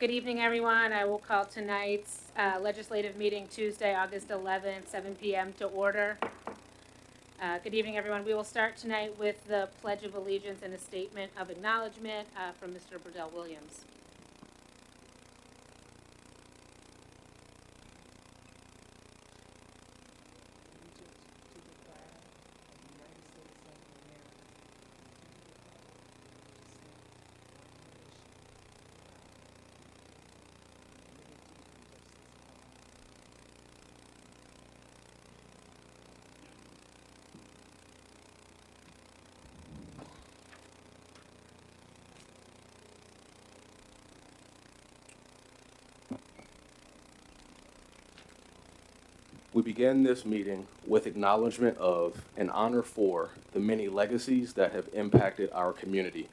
Good evening, everyone. I will call tonight's legislative meeting Tuesday, August 11th, 7 p.m. to order. Good evening, everyone. We will start tonight with the Pledge of Allegiance and a statement of acknowledgement from Mr. Burdell Williams. We begin this meeting with acknowledgement of and honor for the many legacies that have impacted our community,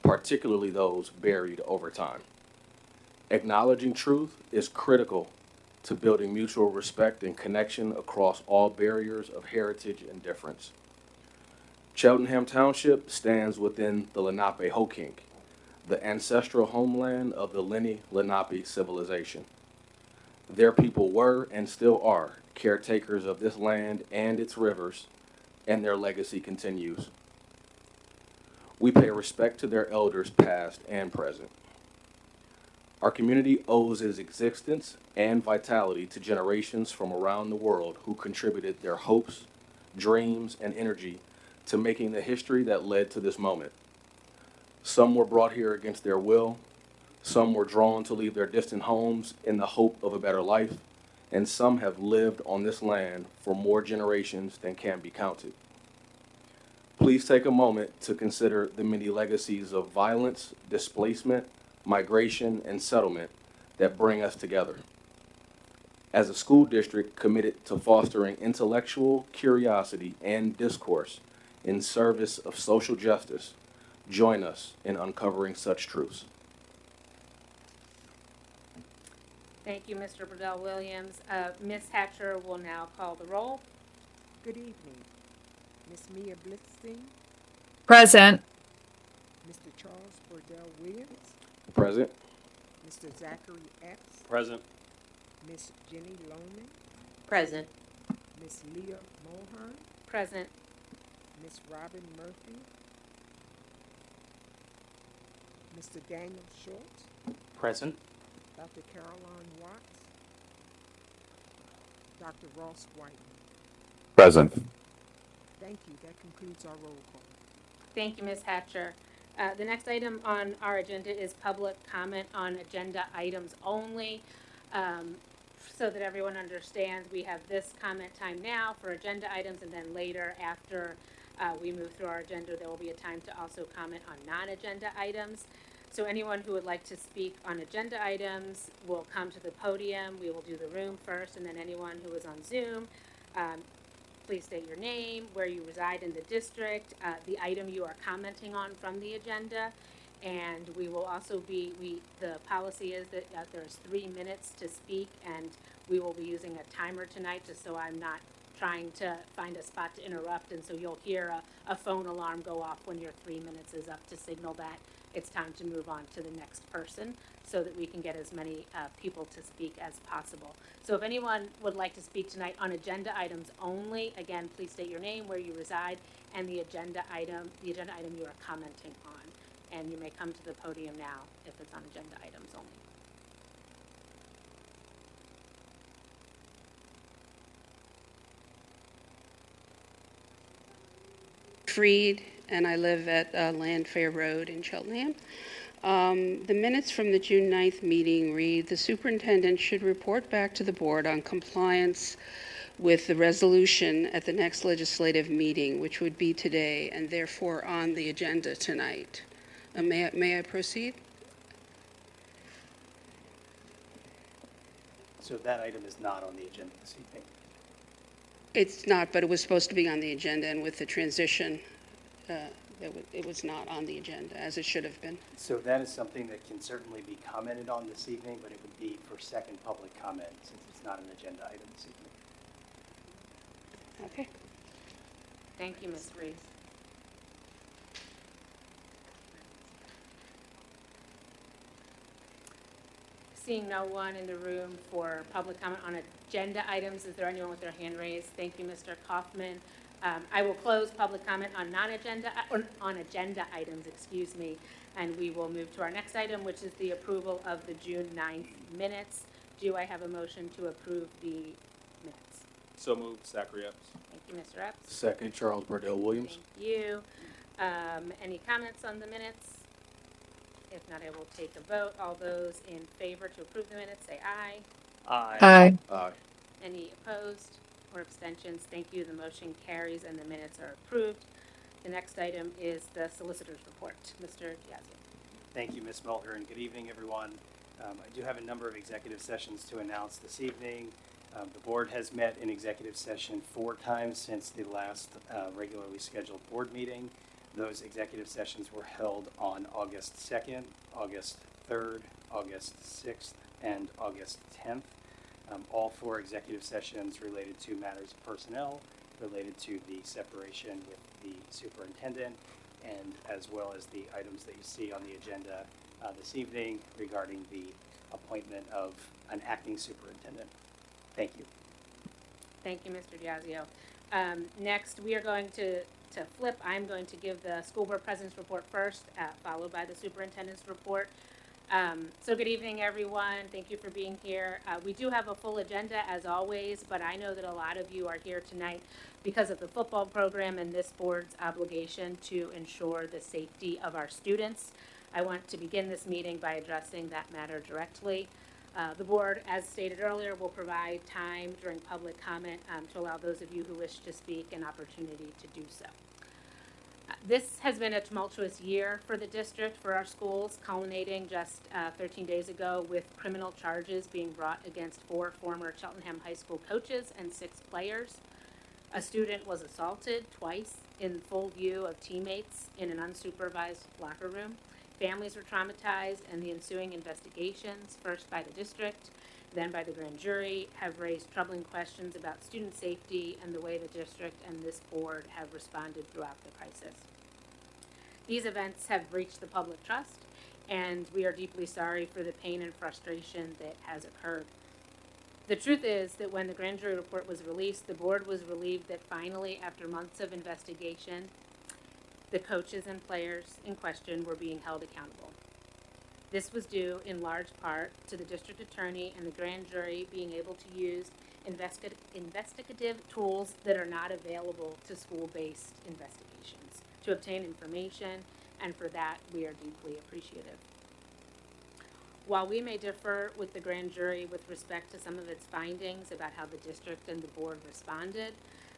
particularly those buried over time. Acknowledging truth is critical to building mutual respect and connection across all barriers of heritage and difference. Cheltenham Township stands within the Lenape-Hoking, the ancestral homeland of the Lenni-Lenape civilization. Their people were and still are caretakers of this land and its rivers, and their legacy continues. We pay respect to their elders past and present. Our community owes its existence and vitality to generations from around the world who contributed their hopes, dreams, and energy to making the history that led to this moment. Some were brought here against their will, some were drawn to leave their distant homes in the hope of a better life, and some have lived on this land for more generations than can be counted. Please take a moment to consider the many legacies of violence, displacement, migration, and settlement that bring us together. As a school district committed to fostering intellectual curiosity and discourse in service of social justice, join us in uncovering such truths. Thank you, Mr. Burdell Williams. Ms. Hatcher will now call the roll. Good evening. Ms. Mia Blitzstein, Present. Mr. Charles Burdell Williams, Present. Mr. Zachary Epps, Present. Miss Jenny Lohman, Present. Miss Leah Mulhearn, Present. Miss Robin Murphy, Mr. Daniel Schultz, Present. Dr. Caroline Watts, Dr. Ross Whiteman. Present. Thank you. That concludes our roll call. Thank you, Ms. Hatcher. The next item on our agenda is public comment on agenda items only. So that everyone understands, we have this comment time now for agenda items, and then later after we move through our agenda, there will be a time to also comment on non-agenda items. So anyone who would like to speak on agenda items will come to the podium. We will do the room first, and then anyone who is on Zoom, please state your name, where you reside in the district, the item you are commenting on from the agenda, and we will also be, the policy is that there's 3 minutes to speak, and we will be using a timer tonight just so I'm not trying to find a spot to interrupt, and so you'll hear a phone alarm go off when your 3 minutes is up to signal that it's time to move on to the next person so that we can get as many people to speak as possible. So if anyone would like to speak tonight on agenda items only, again, please state your name, where you reside, and the agenda item you are commenting on. And you may come to the podium now if it's on agenda items only. Freed, and I live at Landfair Road in Cheltenham. The minutes from the June 9th meeting read, the superintendent should report back to the board on compliance with the resolution at the next legislative meeting, which would be today, and therefore on the agenda tonight. May I proceed? So that item is not on the agenda this evening. It's not, but it was supposed to be on the agenda, and with the transition, it was not on the agenda, as it should have been. So that is something that can certainly be commented on this evening, but it would be for second public comment since it's not an agenda item this evening. Okay. Thank you, Ms. Reese. Seeing no one in the room for public comment on agenda items, is there anyone with their hand raised? Thank you, Mr. Kaufman. I will close public comment on non-agenda, or on agenda items, excuse me, and we will move to our next item, which is the approval of the June 9th minutes. Do I have a motion to approve the minutes? So moved, Zachary Epps. Thank you, Mr. Epps. Second, Charles Burdell Williams. Thank you. Any comments on the minutes? If not, I will take a vote. All those in favor to approve the minutes, say aye. Aye. Aye. Any opposed or abstentions? Thank you. The motion carries and the minutes are approved. The next item is the solicitor's report. Mr. Diazio. Thank you, Ms. Mulhearn. Good evening, everyone. I do have a number of executive sessions to announce this evening. The board has met in executive session 4 times since the last regularly scheduled board meeting. Those executive sessions were held on August 2nd, August 3rd, August 6th, and August 10th. All 4 executive sessions related to matters of personnel, related to the separation with the superintendent, and as well as the items that you see on the agenda this evening regarding the appointment of an acting superintendent. Thank you. Thank you, Mr. Diazio. Next, we are going to flip. I'm going to give the school board president's report first, followed by the superintendent's report. So good evening, everyone. Thank you for being here. We do have a full agenda as always, but I know that a lot of you are here tonight because of the football program and this board's obligation to ensure the safety of our students. I want to begin this meeting by addressing that matter directly. The board, as stated earlier, will provide time during public comment to allow those of you who wish to speak an opportunity to do so. This has been a tumultuous year for the district, for our schools, culminating just 13 days ago with criminal charges being brought against 4 former Cheltenham High School coaches and 6 players. A student was assaulted twice in full view of teammates in an unsupervised locker room. Families were traumatized, and the ensuing investigations, first by the district, then by the grand jury, have raised troubling questions about student safety and the way the district and this board have responded throughout the crisis. These events have breached the public trust, and we are deeply sorry for the pain and frustration that has occurred. The truth is that when the grand jury report was released, the board was relieved that finally, after months of investigation, the coaches and players in question were being held accountable. This was due in large part to the district attorney and the grand jury being able to use investigative tools that are not available to school-based investigations to obtain information, and for that we are deeply appreciative. While we may differ with the grand jury with respect to some of its findings about how the district and the board responded,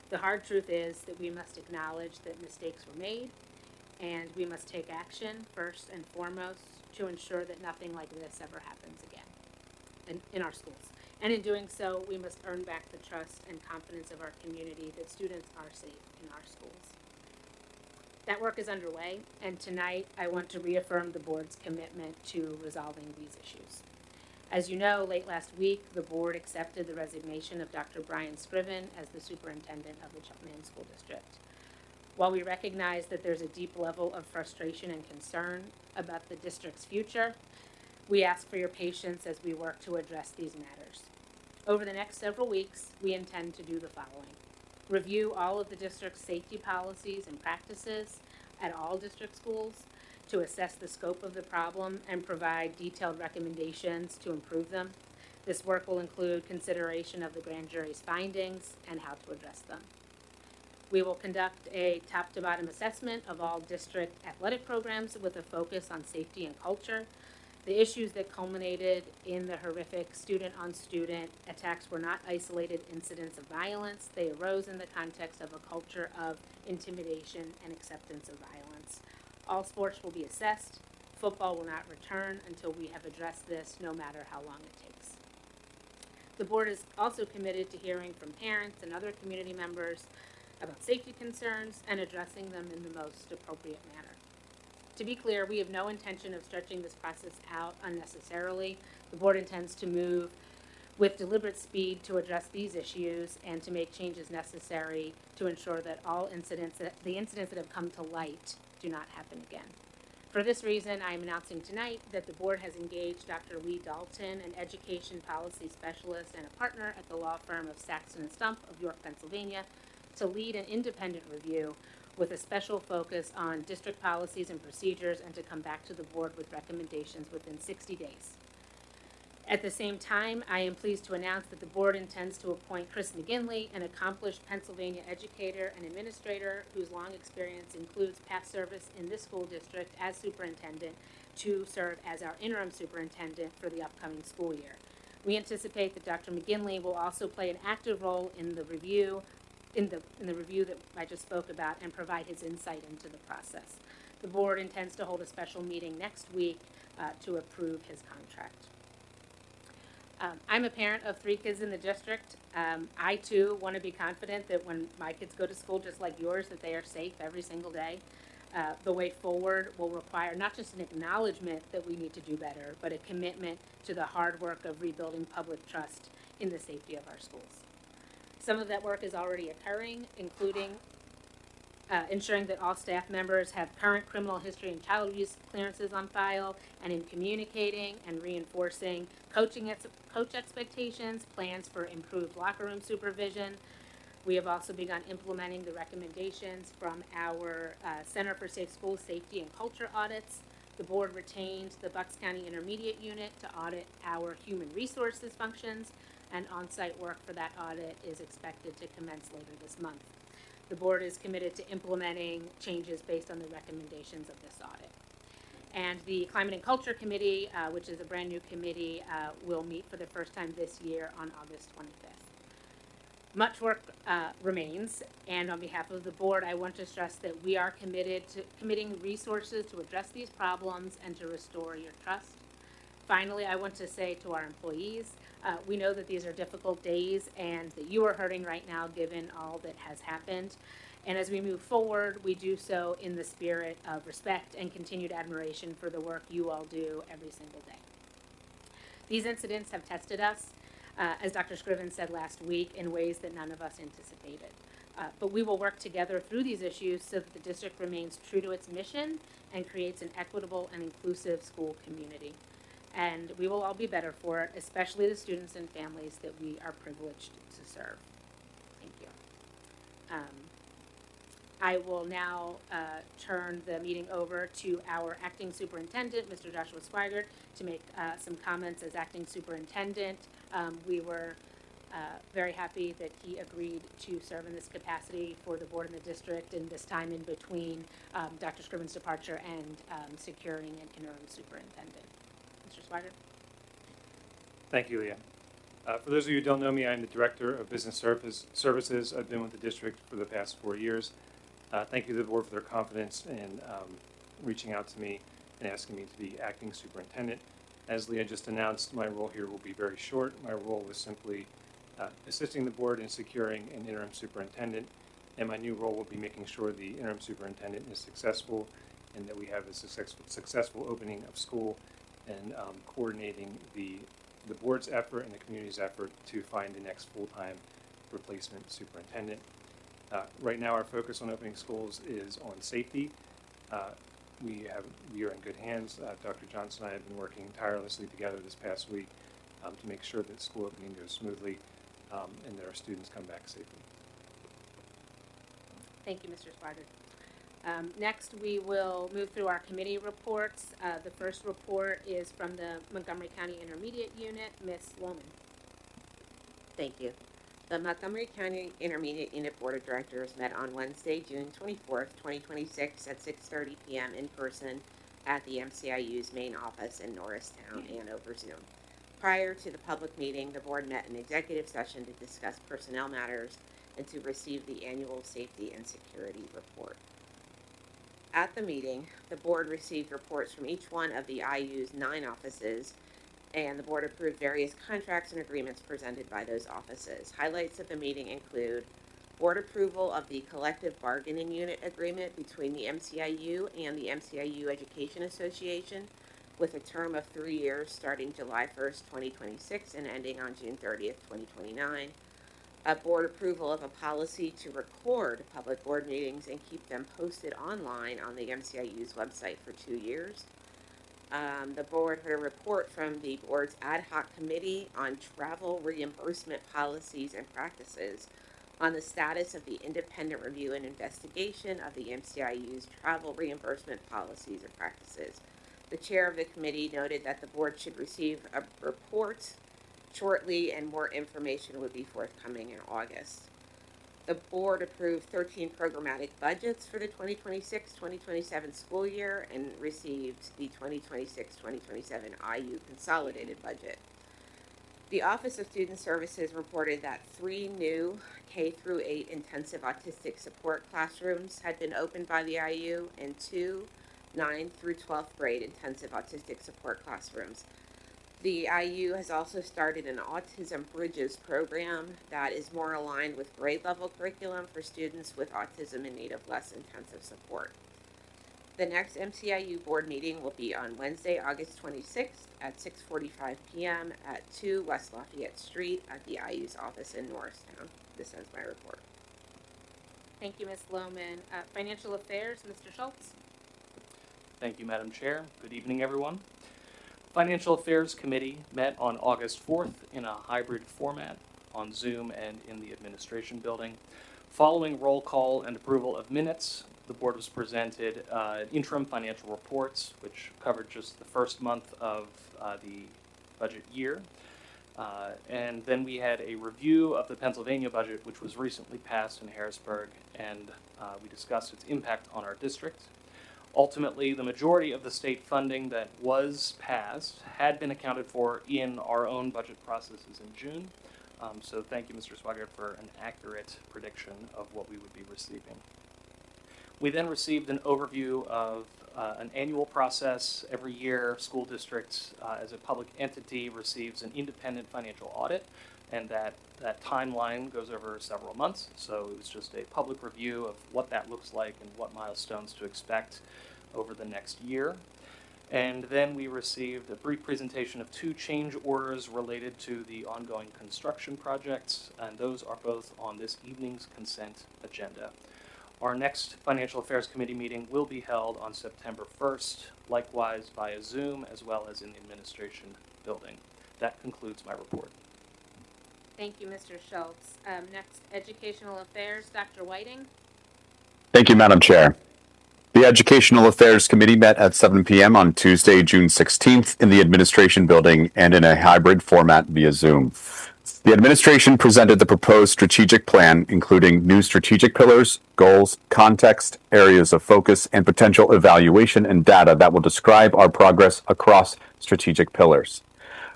the hard truth is that we must acknowledge that mistakes were made, and we must take action first and foremost to ensure that nothing like this ever happens again in our schools. And in doing so, we must earn back the trust and confidence of our community that students are safe in our schools. That work is underway, and tonight I want to reaffirm the board's commitment to resolving these issues. As you know, late last week, the board accepted the resignation of Dr. Brian Scriven as the superintendent of the Cheltenham School District. While we recognize that there's a deep level of frustration and concern about the district's future, we ask for your patience as we work to address these matters. Over the next several weeks, we intend to do the following: review all of the district's safety policies and practices at all district schools to assess the scope of the problem and provide detailed recommendations to improve them. This work will include consideration of the grand jury's findings and how to address them. We will conduct a top-to-bottom assessment of all district athletic programs with a focus on safety and culture. The issues that culminated in the horrific student-on-student attacks were not isolated incidents of violence. They arose in the context of a culture of intimidation and acceptance of violence. All sports will be assessed. Football will not return until we have addressed this, no matter how long it takes. The board is also committed to hearing from parents and other community members about safety concerns and addressing them in the most appropriate manner. To be clear, we have no intention of stretching this process out unnecessarily. The board intends to move with deliberate speed to address these issues and to make changes necessary to ensure that the incidents that have come to light do not happen again. For this reason, I am announcing tonight that the board has engaged Dr. Lee Dalton, an education policy specialist and a partner at the law firm of Saxton and Stump of York, Pennsylvania, to lead an independent review with a special focus on district policies and procedures, and to come back to the board with recommendations within 60 days. At the same time, I am pleased to announce that the board intends to appoint Chris McGinley, an accomplished Pennsylvania educator and administrator whose long experience includes past service in this school district as superintendent, to serve as our interim superintendent for the upcoming school year. We anticipate that Dr. McGinley will also play an active role in the review that I just spoke about, and provide his insight into the process. The board intends to hold a special meeting next week to approve his contract. I'm a parent of 3 kids in the district. I too want to be confident that when my kids go to school, just like yours, that they are safe every single day. The way forward will require not just an acknowledgement that we need to do better, but a commitment to the hard work of rebuilding public trust in the safety of our schools. Some of that work is already occurring, including ensuring that all staff members have current criminal history and child abuse clearances on file, and in communicating and reinforcing coach expectations, plans for improved locker room supervision. We have also begun implementing the recommendations from our Center for Safe Schools Safety and Culture audits. The board retained the Bucks County Intermediate Unit to audit our human resources functions, and on-site work for that audit is expected to commence later this month. The board is committed to implementing changes based on the recommendations of this audit. And the Climate and Culture Committee, which is a brand new committee, will meet for the first time this year on August 25th. Much work remains, and on behalf of the board, I want to stress that we are committed to committing resources to address these problems and to restore your trust. Finally, I want to say to our employees, we know that these are difficult days and that you are hurting right now given all that has happened. And as we move forward, we do so in the spirit of respect and continued admiration for the work you all do every single day. These incidents have tested us, as Dr. Scriven said last week, in ways that none of us anticipated. But we will work together through these issues so that the district remains true to its mission and creates an equitable and inclusive school community. And we will all be better for it, especially the students and families that we are privileged to serve. Thank you. I will now turn the meeting over to our acting superintendent, Mr. Joshua Sweigard, to make some comments as acting superintendent. We were very happy that he agreed to serve in this capacity for the board and the district in this time in between Dr. Scriven's departure and securing an interim superintendent. Mr. Sweigard. Thank you, Leah. For those of you who don't know me, I'm the Director of Business Services. I've been with the district for the past 4 years. Thank you to the board for their confidence in reaching out to me and asking me to be acting superintendent. As Leah just announced, my role here will be very short. My role is simply assisting the board in securing an interim superintendent, and my new role will be making sure the interim superintendent is successful and that we have a successful opening of school, and coordinating the board's effort and the community's effort to find the next full-time replacement superintendent. Right now, our focus on opening schools is on safety. We are in good hands. Dr. Johnson and I have been working tirelessly together this past week to make sure that school opening goes smoothly and that our students come back safely. Thank you, Mr. Sweigard. Next, we will move through our committee reports. The first report is from the Montgomery County Intermediate Unit, Ms. Lohman. Thank you. The Montgomery County Intermediate Unit Board of Directors met on Wednesday, June 24th, 2026 at 6:30 p.m. in person at the MCIU's main office in Norristown and over Zoom. Prior to the public meeting, the board met in executive session to discuss personnel matters and to receive the annual safety and security report. At the meeting, the board received reports from each one of the IU's 9 offices, and the board approved various contracts and agreements presented by those offices. Highlights of the meeting include board approval of the collective bargaining unit agreement between the MCIU and the MCIU Education Association with a term of 3 years starting July 1st, 2026 and ending on June 30th, 2029. board approval of a policy to record public board meetings and keep them posted online on the MCIU's website for 2 years. The board heard a report from the board's ad hoc committee on travel reimbursement policies and practices on the status of the independent review and investigation of the MCIU's travel reimbursement policies and practices. The chair of the committee noted that the board should receive a report shortly and more information would be forthcoming in August. The board approved 13 programmatic budgets for the 2026-2027 school year and received the 2026-2027 IU consolidated budget. The Office of Student Services reported that 3 new K-8 intensive autistic support classrooms had been opened by the IU and 2 9th through 12th grade intensive autistic support classrooms. The IU has also started an Autism Bridges program that is more aligned with grade level curriculum for students with autism in need of less intensive support. The next MCIU board meeting will be on Wednesday, August 26th at 6:45 p.m. at 2 West Lafayette Street at the IU's office in Norristown. This ends my report. Thank you, Ms. Lohman. Financial Affairs, Mr. Schultz. Thank you, Madam Chair. Good evening, everyone. Financial Affairs Committee met on August 4th in a hybrid format on Zoom and in the Administration Building. Following roll call and approval of minutes, the board was presented interim financial reports, which covered just the first month of the budget year. And then we had a review of the Pennsylvania budget, which was recently passed in Harrisburg, and we discussed its impact on our district. Ultimately, the majority of the state funding that was passed had been accounted for in our own budget processes in June. So thank you, Mr. Sweigard, for an accurate prediction of what we would be receiving. We then received an overview of an annual process. Every year, school districts, as a public entity, receives an independent financial audit, and that timeline goes over several months. So it was just a public review of what that looks like and what milestones to expect over the next year. And then we received a brief presentation of 2 change orders related to the ongoing construction projects, and those are both on this evening's consent agenda. Our next Financial Affairs Committee meeting will be held on September 1st, likewise via Zoom, as well as in the Administration Building. That concludes my report. Thank you, Mr. Schultz. Next, Educational Affairs, Dr. Whiting. Thank you, Madam Chair. The Educational Affairs Committee met at 7 p.m. on Tuesday, June 16th in the Administration Building and in a hybrid format via Zoom. The administration presented the proposed strategic plan, including new strategic pillars, goals, context, areas of focus, and potential evaluation and data that will describe our progress across strategic pillars.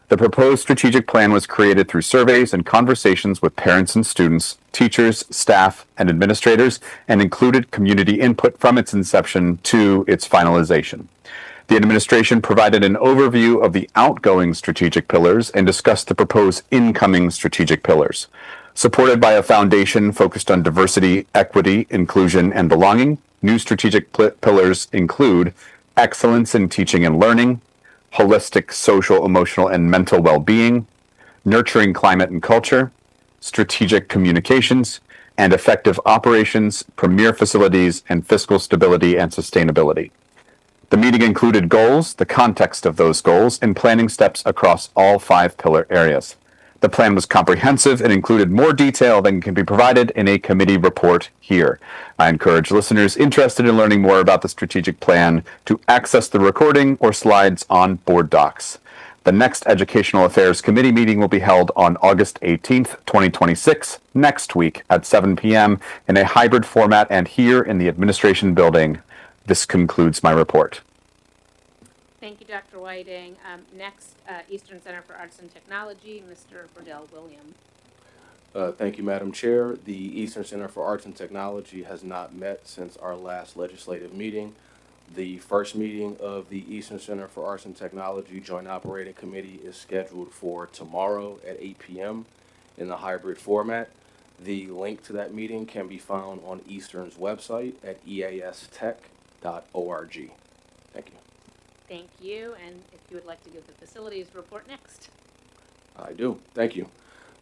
The proposed strategic plan was created through surveys and conversations with parents and students, teachers, staff, and administrators, and included community input from its inception to its finalization. The administration provided an overview of the outgoing strategic pillars and discussed the proposed incoming strategic pillars. Supported by a foundation focused on diversity, equity, inclusion, and belonging, new strategic pillars include excellence in teaching and learning, holistic social, emotional, and mental well-being, nurturing climate and culture, strategic communications, and effective operations, premier facilities, and fiscal stability and sustainability. The meeting included goals, the context of those goals, and planning steps across all 5 pillar areas. The plan was comprehensive and included more detail than can be provided in a committee report here. I encourage listeners interested in learning more about the strategic plan to access the recording or slides on board docs. The next Educational Affairs Committee meeting will be held on August 18th, 2026, next week at 7 p.m. in a hybrid format and here in the Administration Building. This concludes my report. Thank you, Dr. Whiting. Next, Eastern Center for Arts and Technology, Mr. Burdell William. Thank you, Madam Chair. The Eastern Center for Arts and Technology has not met since our last legislative meeting. The first meeting of the Eastern Center for Arts and Technology Joint Operating Committee is scheduled for tomorrow at 8 p.m. in the hybrid format. The link to that meeting can be found on Eastern's website at eastech.org. Thank you. Thank you. And if you would like to give the facilities report next. I do. Thank you.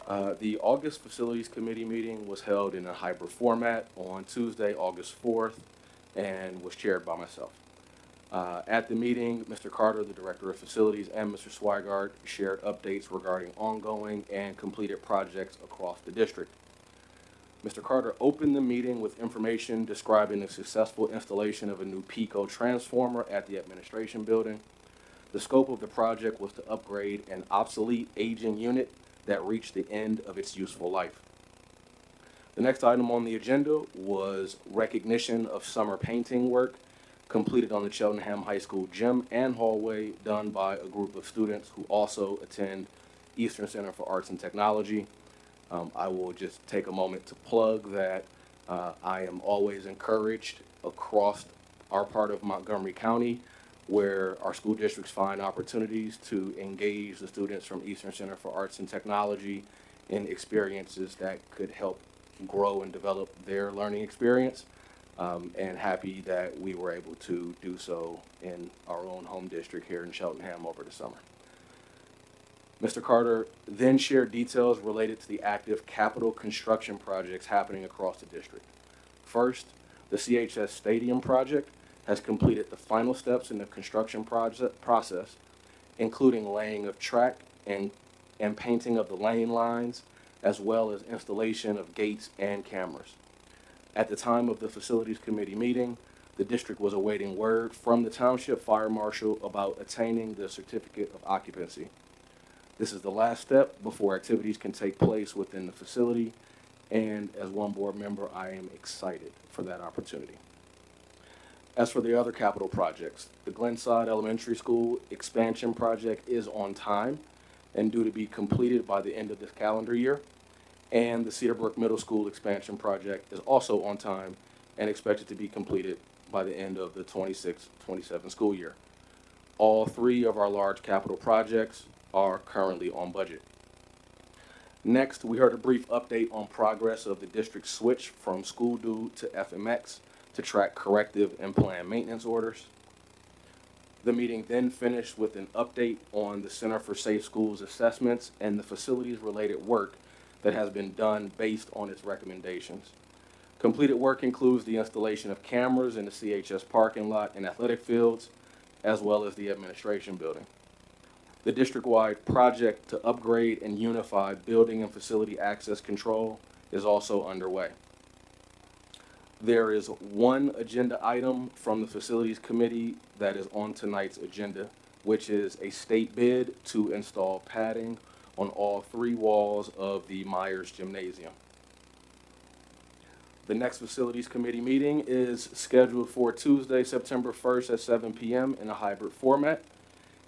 The August Facilities Committee meeting was held in a hybrid format on Tuesday, August 4th, and was chaired by myself. At the meeting, Mr. Carter, the Director of Facilities, and Mr. Sweigard shared updates regarding ongoing and completed projects across the district. Mr. Carter opened the meeting with information describing the successful installation of a new PICO transformer at the administration building. The scope of the project was to upgrade an obsolete aging unit that reached the end of its useful life. The next item on the agenda was recognition of summer painting work completed on the Cheltenham High School gym and hallway, done by a group of students who also attend Eastern Center for Arts and Technology. I will just take a moment to plug that I am always encouraged across our part of Montgomery County, where our school districts find opportunities to engage the students from Eastern Center for Arts and Technology in experiences that could help grow and develop their learning experience. And happy that we were able to do so in our own home district here in Cheltenham over the summer. Mr. Carter then shared details related to the active capital construction projects happening across the district. First, the CHS Stadium project has completed the final steps in the construction process, including laying of track and painting of the lane lines, as well as installation of gates and cameras. At the time of the Facilities Committee meeting, the district was awaiting word from the Township Fire Marshal about attaining the certificate of occupancy. This is the last step before activities can take place within the facility, and as one board member, I am excited for that opportunity. As for the other capital projects, the Glenside Elementary School expansion project is on time and due to be completed by the end of this calendar year, and the Cedarbrook Middle School expansion project is also on time and expected to be completed by the end of the 26-27 school year. All three of our large capital projects are currently on budget. Next, we heard a brief update on progress of the district's switch from School Do to FMX to track corrective and planned maintenance orders. The meeting then finished with an update on the Center for Safe Schools assessments and the facilities-related work that has been done based on its recommendations. Completed work includes the installation of cameras in the CHS parking lot and athletic fields, as well as the administration building. The district-wide project to upgrade and unify building and facility access control is also underway. There is one agenda item from the Facilities Committee that is on tonight's agenda, which is a state bid to install padding on all three walls of the Myers Gymnasium. The next Facilities Committee meeting is scheduled for Tuesday, September 1st at 7 p.m. in a hybrid format.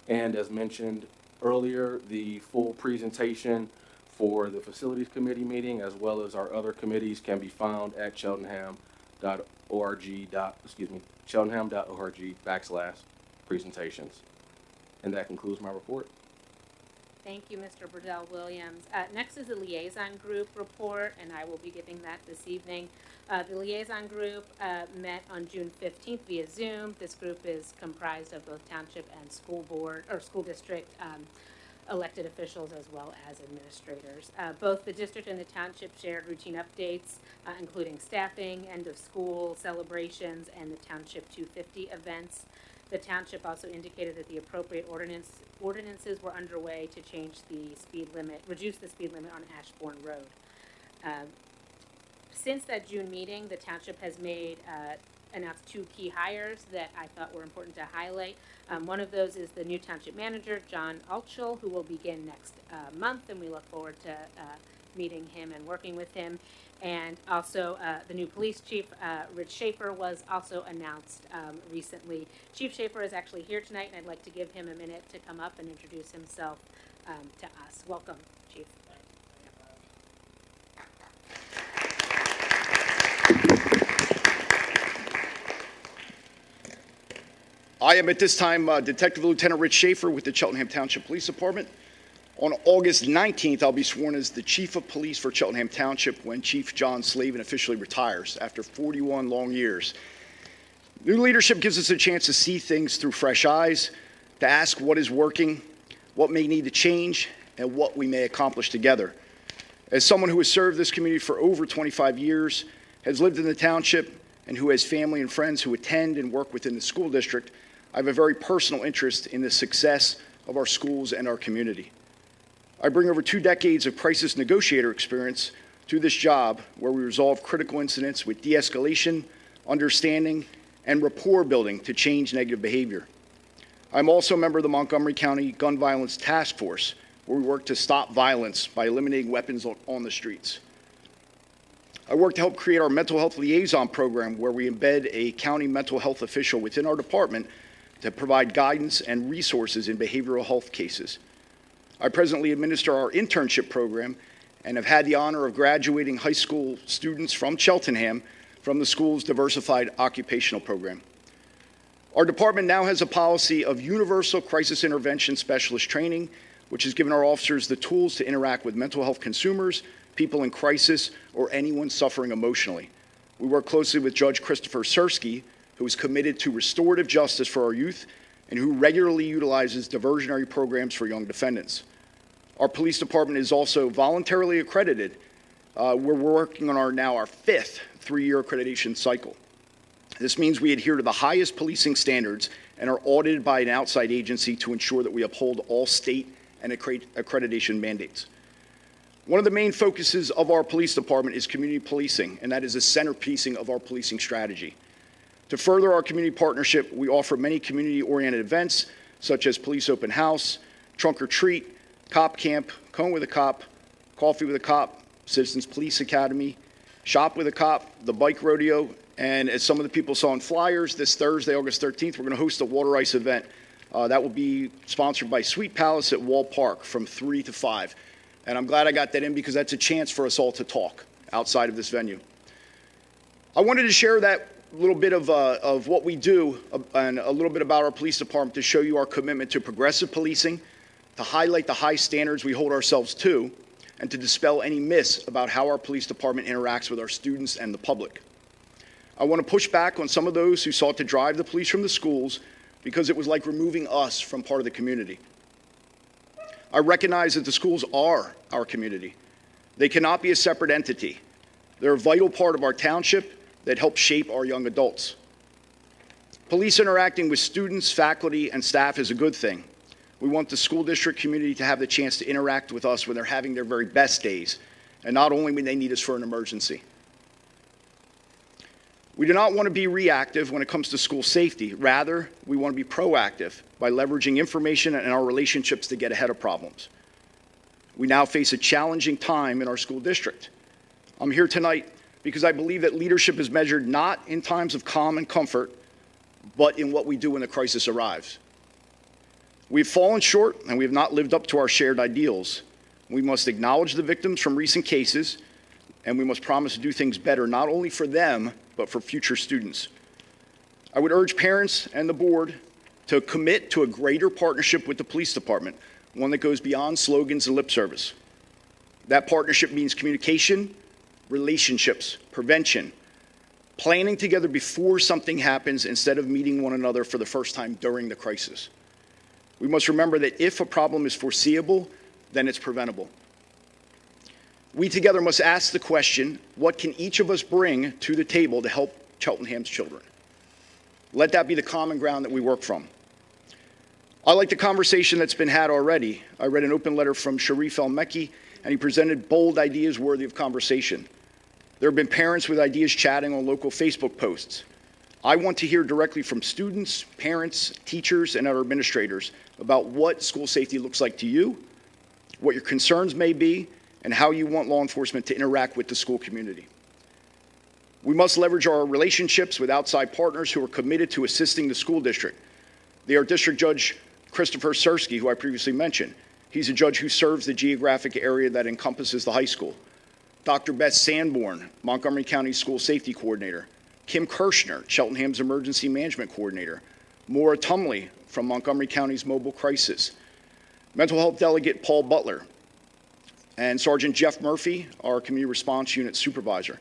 And as mentioned earlier, the full presentation for the Facilities Committee meeting, as well as our other committees, can be found at cheltenham.org/presentations. And that concludes my report. Thank you, Mr. Burdell Williams. Next is the liaison group report, and I will be giving that this evening. The liaison group met on June 15th via Zoom. This group is comprised of both township and school board or school district elected officials as well as administrators. Both the district and the township shared routine updates, including staffing, end of school celebrations, and the Township 250 events. The township also indicated that the appropriate ordinances were underway to reduce the speed limit on Ashbourne Road. Since that June meeting, the township has announced two key hires that I thought were important to highlight. One of those is the new township manager, John Altschul, who will begin next month, and we look forward to meeting him and working with him. And also the new police chief, Rich Schaefer, was also announced recently. Chief Schaefer is actually here tonight, and I'd like to give him a minute to come up and introduce himself to us. Welcome, Chief. I am at this time Detective Lieutenant Rich Schaefer with the Cheltenham Township Police Department. On August 19th, I'll be sworn as the Chief of Police for Cheltenham Township when Chief John Slavin officially retires after 41 long years. New leadership gives us a chance to see things through fresh eyes, to ask what is working, what may need to change, and what we may accomplish together. As someone who has served this community for over 25 years, has lived in the township, and who has family and friends who attend and work within the school district, I have a very personal interest in the success of our schools and our community. I bring over 2 decades of crisis negotiator experience to this job, where we resolve critical incidents with de-escalation, understanding, and rapport building to change negative behavior. I'm also a member of the Montgomery County Gun Violence Task Force, where we work to stop violence by eliminating weapons on the streets. I work to help create our mental health liaison program, where we embed a county mental health official within our department to provide guidance and resources in behavioral health cases. I presently administer our internship program and have had the honor of graduating high school students from Cheltenham from the school's diversified occupational program. Our department now has a policy of universal crisis intervention specialist training, which has given our officers the tools to interact with mental health consumers, people in crisis, or anyone suffering emotionally. We work closely with Judge Christopher Sersky, who is committed to restorative justice for our youth and who regularly utilizes diversionary programs for young defendants. Our police department is also voluntarily accredited. We're working on our 5th 3-year accreditation cycle. This means we adhere to the highest policing standards and are audited by an outside agency to ensure that we uphold all state and accreditation mandates. One of the main focuses of our police department is community policing, and that is a centerpiecing of our policing strategy. To further our community partnership, we offer many community-oriented events, such as Police Open House, Trunk or Treat, Cop Camp, Cone with a Cop, Coffee with a Cop, Citizens Police Academy, Shop with a Cop, the Bike Rodeo, and as some of the people saw in flyers, this Thursday, August 13th, we're going to host a water ice event. That will be sponsored by Sweet Palace at Wall Park from 3 to 5. And I'm glad I got that in, because that's a chance for us all to talk outside of this venue. I wanted to share that little bit of what we do and a little bit about our police department to show you our commitment to progressive policing, to highlight the high standards we hold ourselves to, and to dispel any myths about how our police department interacts with our students and the public. I want to push back on some of those who sought to drive the police from the schools because it was like removing us from part of the community. I recognize that the schools are our community. They cannot be a separate entity. They're a vital part of our township that helps shape our young adults. Police interacting with students, faculty, and staff is a good thing. We want the school district community to have the chance to interact with us when they're having their very best days, and not only when they need us for an emergency. We do not want to be reactive when it comes to school safety. Rather, we want to be proactive by leveraging information and our relationships to get ahead of problems. We now face a challenging time in our school district. I'm here tonight because I believe that leadership is measured not in times of calm and comfort, but in what we do when the crisis arrives. We've fallen short and we have not lived up to our shared ideals. We must acknowledge the victims from recent cases, and we must promise to do things better, not only for them, but for future students. I would urge parents and the board to commit to a greater partnership with the police department, one that goes beyond slogans and lip service. That partnership means communication, relationships, prevention, planning together before something happens instead of meeting one another for the first time during the crisis. We must remember that if a problem is foreseeable, then it's preventable. We together must ask the question, what can each of us bring to the table to help Cheltenham's children? Let that be the common ground that we work from. I like the conversation that's been had already. I read an open letter from Sharif El-Mekki, and he presented bold ideas worthy of conversation. There have been parents with ideas chatting on local Facebook posts. I want to hear directly from students, parents, teachers, and our administrators about what school safety looks like to you, what your concerns may be, and how you want law enforcement to interact with the school community. We must leverage our relationships with outside partners who are committed to assisting the school district. They are District Judge Christopher Sersky, who I previously mentioned. He's a judge who serves the geographic area that encompasses the high school. Dr. Beth Sanborn, Montgomery County School Safety Coordinator. Kim Kirshner, Cheltenham's Emergency Management Coordinator. Maura Tumley from Montgomery County's Mobile Crisis. Mental Health Delegate Paul Butler. And Sergeant Jeff Murphy, our Community Response Unit Supervisor.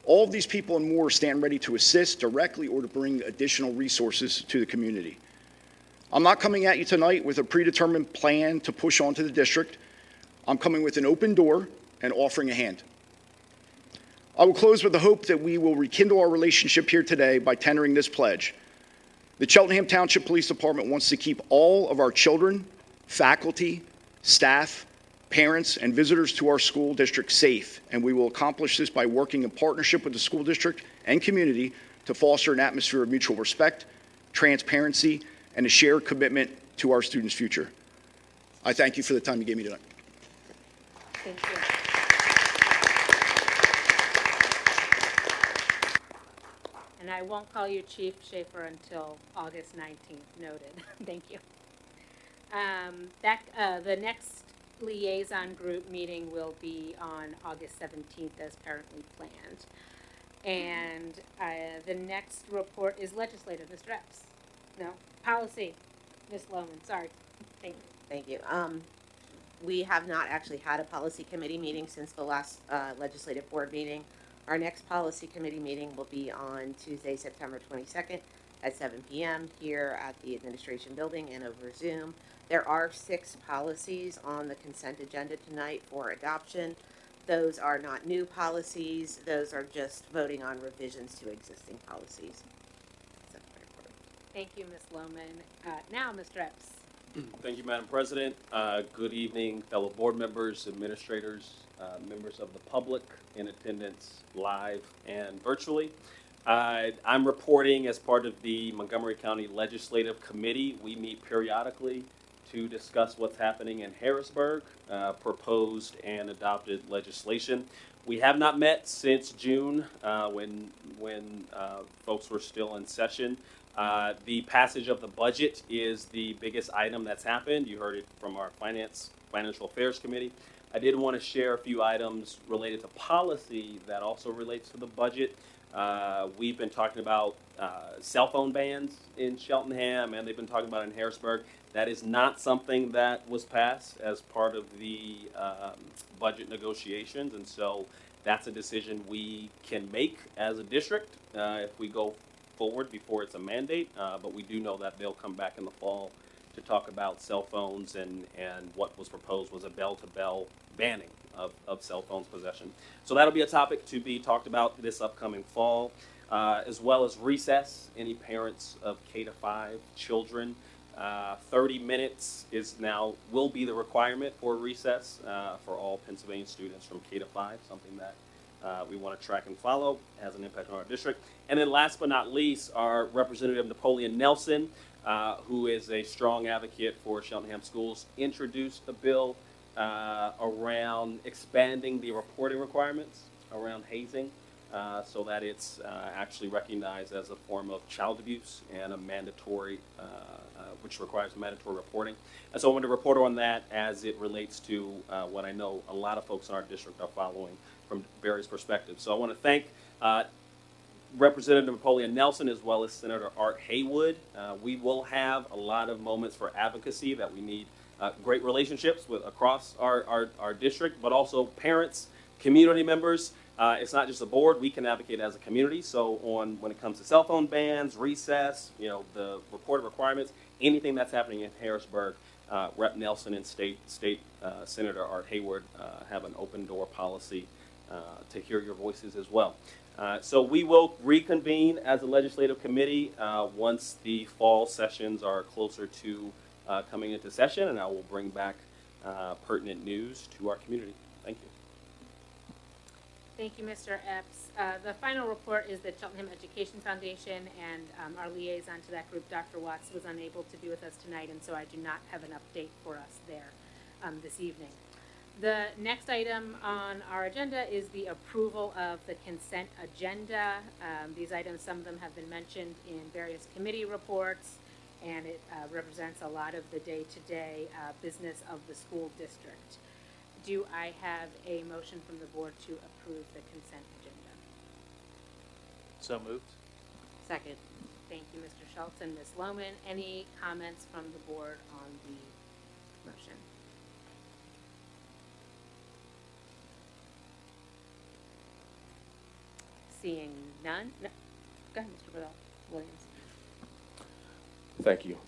All of these people and more stand ready to assist directly or to bring additional resources to the community. I'm not coming at you tonight with a predetermined plan to push onto the district. I'm coming with an open door and offering a hand. I will close with the hope that we will rekindle our relationship here today by tendering this pledge. The Cheltenham Township Police Department wants to keep all of our children, faculty, staff, parents, and visitors to our school district safe, and we will accomplish this by working in partnership with the school district and community to foster an atmosphere of mutual respect, transparency, and a shared commitment to our students' future. I thank you for the time you gave me tonight. Thank you. And I won't call you Chief Schaefer until August 19th, noted. Thank you. The next liaison group meeting will be on August 17th as currently planned. And the next report is legislative. Mr. Epps? No. Policy. Ms. Lohman, sorry. Thank you. Thank you. We have not actually had a policy committee meeting since the last legislative board meeting. Our next policy committee meeting will be on Tuesday, September 22nd at 7 p.m. here at the administration building and over Zoom. There are 6 policies on the consent agenda tonight for adoption. Those are not new policies. Those are just voting on revisions to existing policies. That's my report. Thank you, Ms. Lohman. Now, Mr. Epps. Thank you, Madam President. Good evening, fellow board members, administrators, members of the public in attendance live and virtually. I'm reporting as part of the Montgomery County Legislative Committee. We meet periodically to discuss what's happening in Harrisburg, proposed and adopted legislation. We have not met since June when folks were still in session. The passage of the budget is the biggest item that's happened. You heard it from our Financial Affairs Committee. I did want to share a few items related to policy that also relates to the budget. We've been talking about cell phone bans in Cheltenham, and they've been talking about in Harrisburg. That is not something that was passed as part of the budget negotiations, and so that's a decision we can make as a district if we go forward before it's a mandate, but we do know that they'll come back in the fall to talk about cell phones, and what was proposed was a bell-to-bell banning of cell phones possession. So that'll be a topic to be talked about this upcoming fall, as well as recess. Any parents of K-5 children, 30 minutes will be the requirement for recess for all Pennsylvania students from K-5, something that we want to track and follow, has an impact on our district. And then last but not least, our Representative Napoleon Nelson, who is a strong advocate for Cheltenham schools, introduced a bill around expanding the reporting requirements around hazing so that it's actually recognized as a form of child abuse and a mandatory, which requires mandatory reporting. And so I wanted to report on that as it relates to what I know a lot of folks in our district are following from various perspectives. So I want to thank Representative Napoleon Nelson as well as Senator Art Haywood. We will have a lot of moments for advocacy that we need great relationships with across our district, but also parents, community members. It's not just a board, we can advocate as a community. So when it comes to cell phone bans, recess, the reported requirements, anything that's happening in Harrisburg, Rep. Nelson and State Senator Art Haywood have an open door policy to hear your voices as well. So we will reconvene as a legislative committee once the fall sessions are closer to coming into session, and I will bring back pertinent news to our community. Thank you. Thank you, Mr. Epps. The final report is the Cheltenham Education Foundation, and our liaison to that group, Dr. Watts, was unable to be with us tonight, and so I do not have an update for us there this evening. The next item on our agenda is the approval of the consent agenda. These items, some of them have been mentioned in various committee reports, and it represents a lot of the day-to-day business of the school district. Do I have a motion from the board to approve the consent agenda? So moved. Second. Thank you, Mr. Schultz and Ms. Lohman. Any comments from the board on the motion? Seeing none? No. Go ahead, Mr. Williams. Thank you.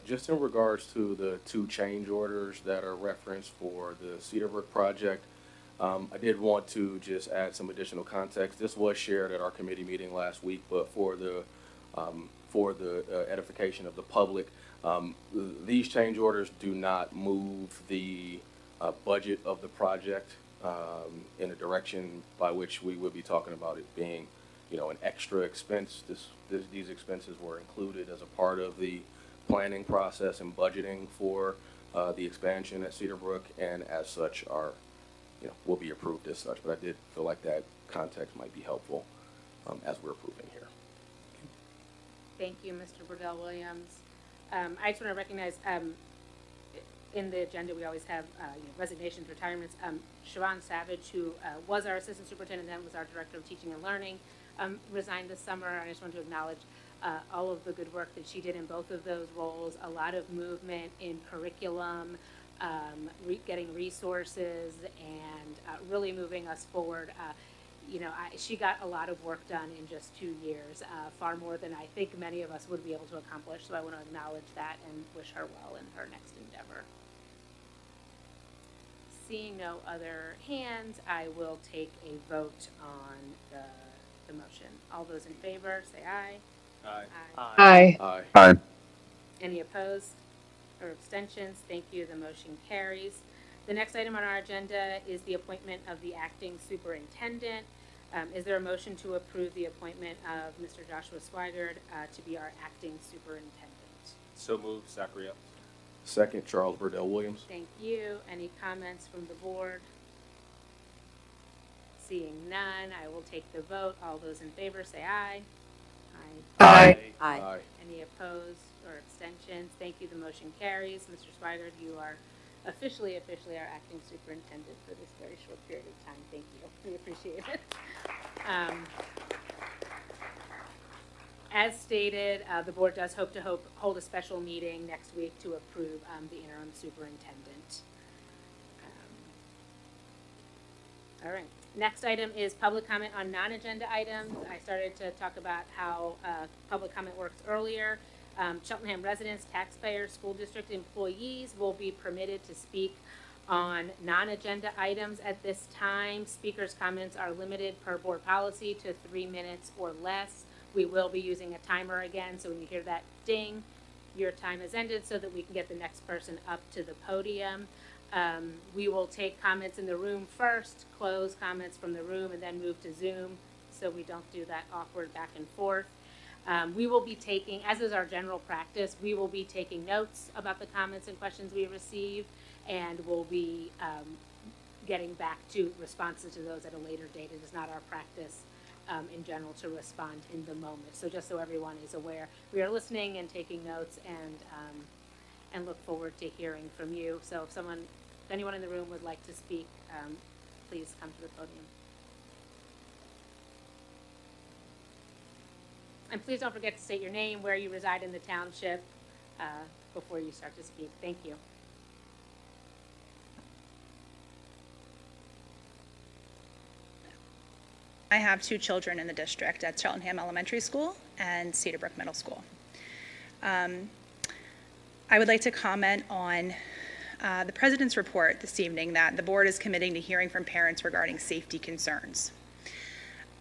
Just in regards to the 2 change orders that are referenced for the Cedarbrook project, I did want to just add some additional context. This was shared at our committee meeting last week, but for the edification of the public, these change orders do not move the budget of the project in a direction by which we would be talking about it being, an extra expense. These expenses were included as a part of the planning process and budgeting for the expansion at Cedar Brook, and as such will be approved as such. But I did feel like that context might be helpful as we're approving here. Thank you, Mr. Burdell Williams. I just want to recognize, in the agenda, we always have resignations, retirements. Siobhan Savage, who was our assistant superintendent, then was our director of teaching and learning, resigned this summer. I just want to acknowledge all of the good work that she did in both of those roles. A lot of movement in curriculum, getting resources, and really moving us forward. She got a lot of work done in just 2 years, far more than I think many of us would be able to accomplish. So I want to acknowledge that and wish her well in her next endeavor. Seeing no other hands, I will take a vote on the motion. All those in favor, say aye. Aye. Aye. Aye. Aye. Any opposed or abstentions? Thank you. The motion carries. The next item on our agenda is the appointment of the acting superintendent. Is there a motion to approve the appointment of Mr. Joshua Sweigard to be our acting superintendent? So moved, Zachariah. Second, Charles Burdell Williams. Thank you. Any comments from the board? Seeing none, I will take the vote. All those in favor say aye. Aye. Aye. Any opposed or abstentions? Thank you. The motion carries. Mr. Sweigard, you are officially our acting superintendent for this very short period of time. Thank you. We appreciate it. As stated, the board does hope to hold a special meeting next week to approve the interim superintendent. All right. Next item is public comment on non-agenda items. I started to talk about how public comment works earlier. Cheltenham residents, taxpayers, school district employees will be permitted to speak on non-agenda items at this time. Speakers' comments are limited per board policy to 3 minutes or less. We will be using a timer again, so when you hear that ding, your time has ended so that we can get the next person up to the podium. We will take comments in the room first, close comments from the room, and then move to Zoom so we don't do that awkward back and forth. We will be taking, as is our general practice, we will be taking notes about the comments and questions we receive, and we'll be getting back to responses to those at a later date. It is not our practice in general to respond in the moment. So just so everyone is aware, we are listening and taking notes and look forward to hearing from you. So if anyone in the room would like to speak, please come to the podium. And please don't forget to state your name, where you reside in the township, before you start to speak. Thank you. I have 2 children in the district at Cheltenham Elementary School and Cedar Brook Middle School. I would like to comment on the President's report this evening that the board is committing to hearing from parents regarding safety concerns.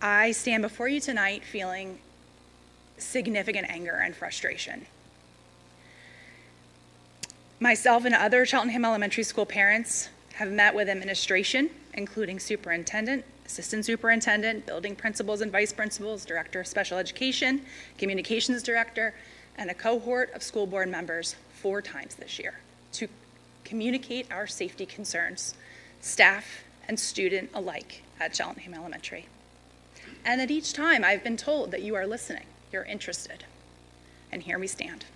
I stand before you tonight feeling significant anger and frustration. Myself and other Cheltenham Elementary School parents have met with administration, including superintendent, assistant superintendent, building principals and vice principals, director of special education, communications director, and a cohort of school board members 4 times this year to communicate our safety concerns, staff and student alike at Cheltenham Elementary. And at each time I've been told that you are listening, you're interested, and here we stand.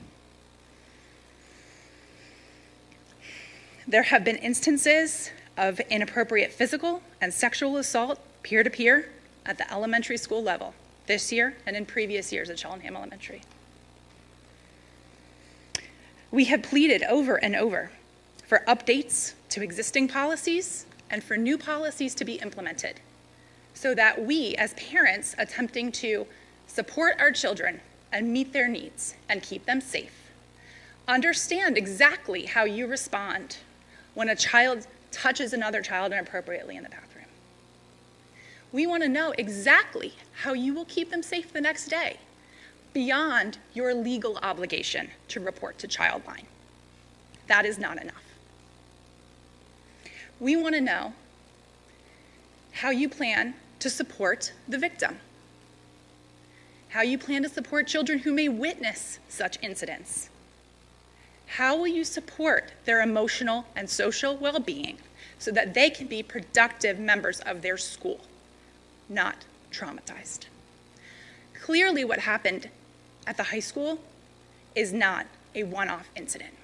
There have been instances of inappropriate physical and sexual assault peer-to-peer at the elementary school level this year and in previous years at Cheltenham Elementary. We have pleaded over and over for updates to existing policies and for new policies to be implemented so that we, as parents attempting to support our children and meet their needs and keep them safe, understand exactly how you respond when a child touches another child inappropriately in the bathroom. We want to know exactly how you will keep them safe the next day, beyond your legal obligation to report to Childline. That is not enough. We want to know how you plan to support the victim, how you plan to support children who may witness such incidents. How will you support their emotional and social well-being so that they can be productive members of their school, not traumatized? Clearly, what happened at the high school is not a one-off incident.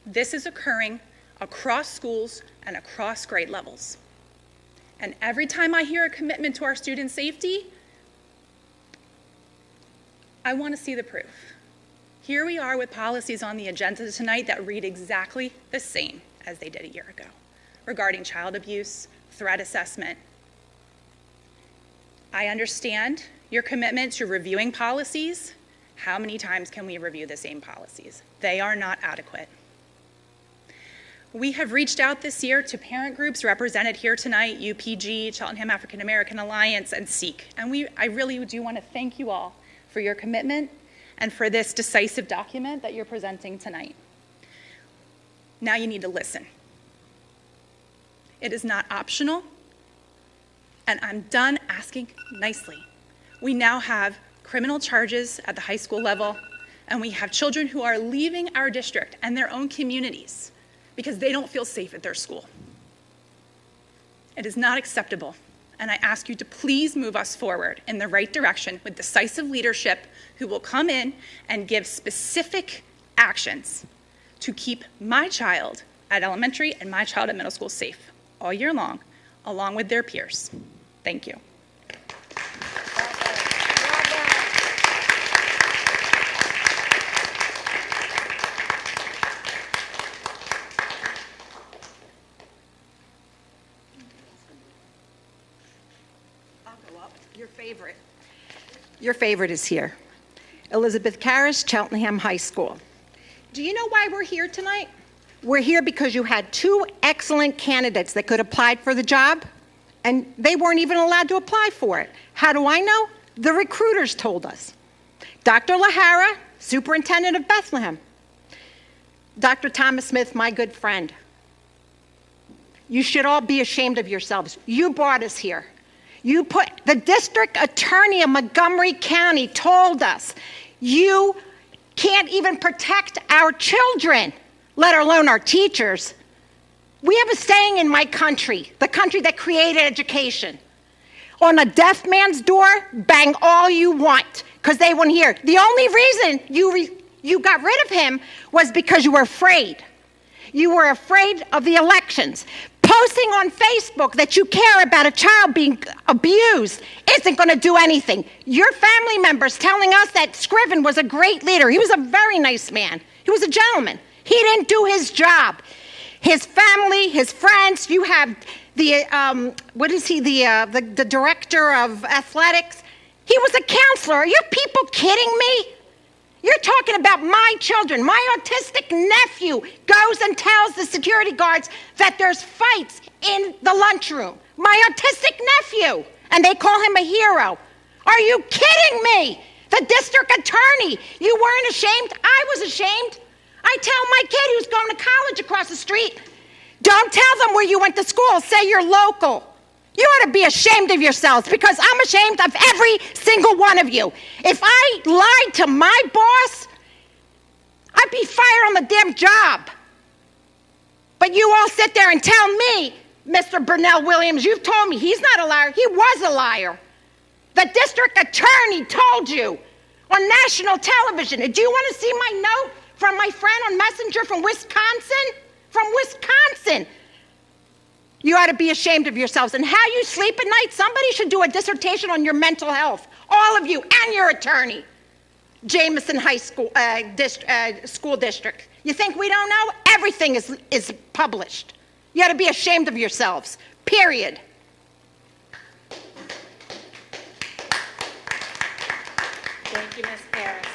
This is occurring across schools and across grade levels. And every time I hear a commitment to our student safety, I want to see the proof. Here we are with policies on the agenda tonight that read exactly the same as they did a year ago regarding child abuse, threat assessment. I understand your commitment to reviewing policies. How many times can we review the same policies? They are not adequate. We have reached out this year to parent groups represented here tonight, UPG, Cheltenham African American Alliance, and SEEK. And I really do want to thank you all for your commitment and for this decisive document that you're presenting tonight. Now you need to listen. It is not optional, and I'm done asking nicely. We now have criminal charges at the high school level, and we have children who are leaving our district and their own communities because they don't feel safe at their school. It is not acceptable, and I ask you to please move us forward in the right direction with decisive leadership who will come in and give specific actions to keep my child at elementary and my child at middle school safe all year long, along with their peers. Thank you. Your favorite is here. Elizabeth Karras, Cheltenham High School. Do you know why we're here tonight? We're here because you had two excellent candidates that could apply for the job, and they weren't even allowed to apply for it. How do I know? The recruiters told us. Dr. Lahara, superintendent of Bethlehem. Dr. Thomas Smith, my good friend. You should all be ashamed of yourselves. You brought us here. The district attorney of Montgomery County told us you can't even protect our children, let alone our teachers. We have a saying in my country, the country that created education. On a deaf man's door, bang all you want, because they won't hear. The only reason you got rid of him was because you were afraid. You were afraid of the elections. Posting on Facebook that you care about a child being abused isn't going to do anything. Your family members telling us that Scriven was a great leader. He was a very nice man. He was a gentleman. He didn't do his job. His family, his friends, you have the, the director of athletics. He was a counselor. Are you people kidding me? You're talking about my children. My autistic nephew goes and tells the security guards that there's fights in the lunchroom. My autistic nephew. And they call him a hero. Are you kidding me? The district attorney. You weren't ashamed? I was ashamed. I tell my kid who's going to college across the street, don't tell them where you went to school. Say you're local. You ought to be ashamed of yourselves, because I'm ashamed of every single one of you. If I lied to my boss, I'd be fired on the damn job. But you all sit there and tell me, Mr. Burnell Williams, you've told me he's not a liar. He was a liar. The district attorney told you on national television. Do you want to see my note from my friend on Messenger from Wisconsin? From Wisconsin. You ought to be ashamed of yourselves. And how you sleep at night, somebody should do a dissertation on your mental health. All of you and your attorney. Jameson High School School District. You think we don't know? Everything is published. You ought to be ashamed of yourselves. Period. Thank you, Ms. Harris.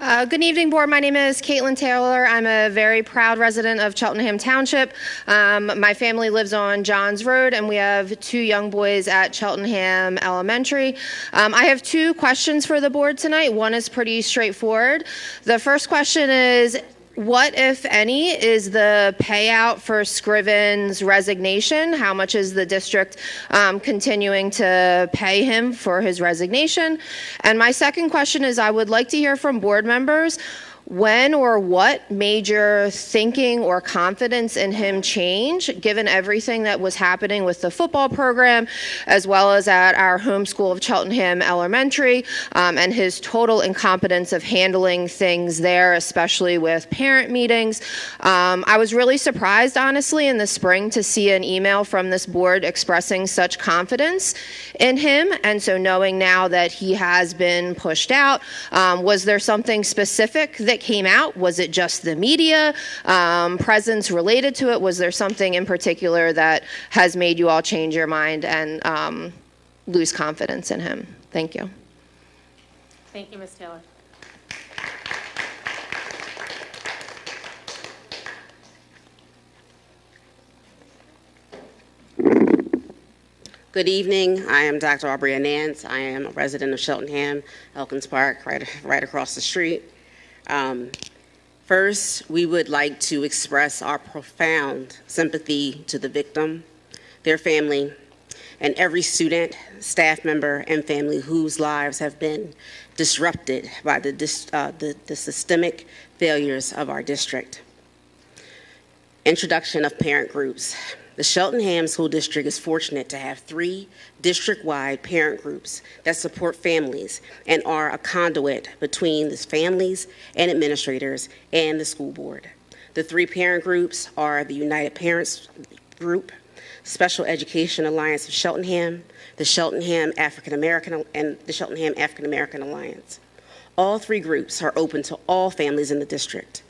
Good evening, Board. My name is Caitlin Taylor. I'm a very proud resident of Cheltenham Township. My family lives on Johns Road, and we have 2 young boys at Cheltenham Elementary. I have 2 questions for the Board tonight. One is pretty straightforward. The first question is, what, if any, is the payout for Scriven's resignation? How much is the district continuing to pay him for his resignation? And my second question is, I would like to hear from board members, when or what made your thinking or confidence in him change, given everything that was happening with the football program, as well as at our home school of Cheltenham Elementary, and his total incompetence of handling things there, especially with parent meetings. I was really surprised, honestly, in the spring to see an email from this board expressing such confidence in him. And so knowing now that he has been pushed out, was there something specific that came out? Was it just the media presence related to it? Was there something in particular that has made you all change your mind and lose confidence in him? Thank you. Thank you, Ms. Taylor. Good evening. I am Dr. Aubrey Nance. I am a resident of Cheltenham, Elkins Park, right across the street. First, we would like to express our profound sympathy to the victim, their family, and every student, staff member, and family whose lives have been disrupted by the systemic failures of our district. Introduction of parent groups. The Cheltenham School District is fortunate to have 3 district-wide parent groups that support families and are a conduit between the families and administrators and the school board. The 3 parent groups are the United Parents Group, Special Education Alliance of Cheltenham, the Cheltenham African American, and the Cheltenham African American Alliance. All 3 groups are open to all families in the district.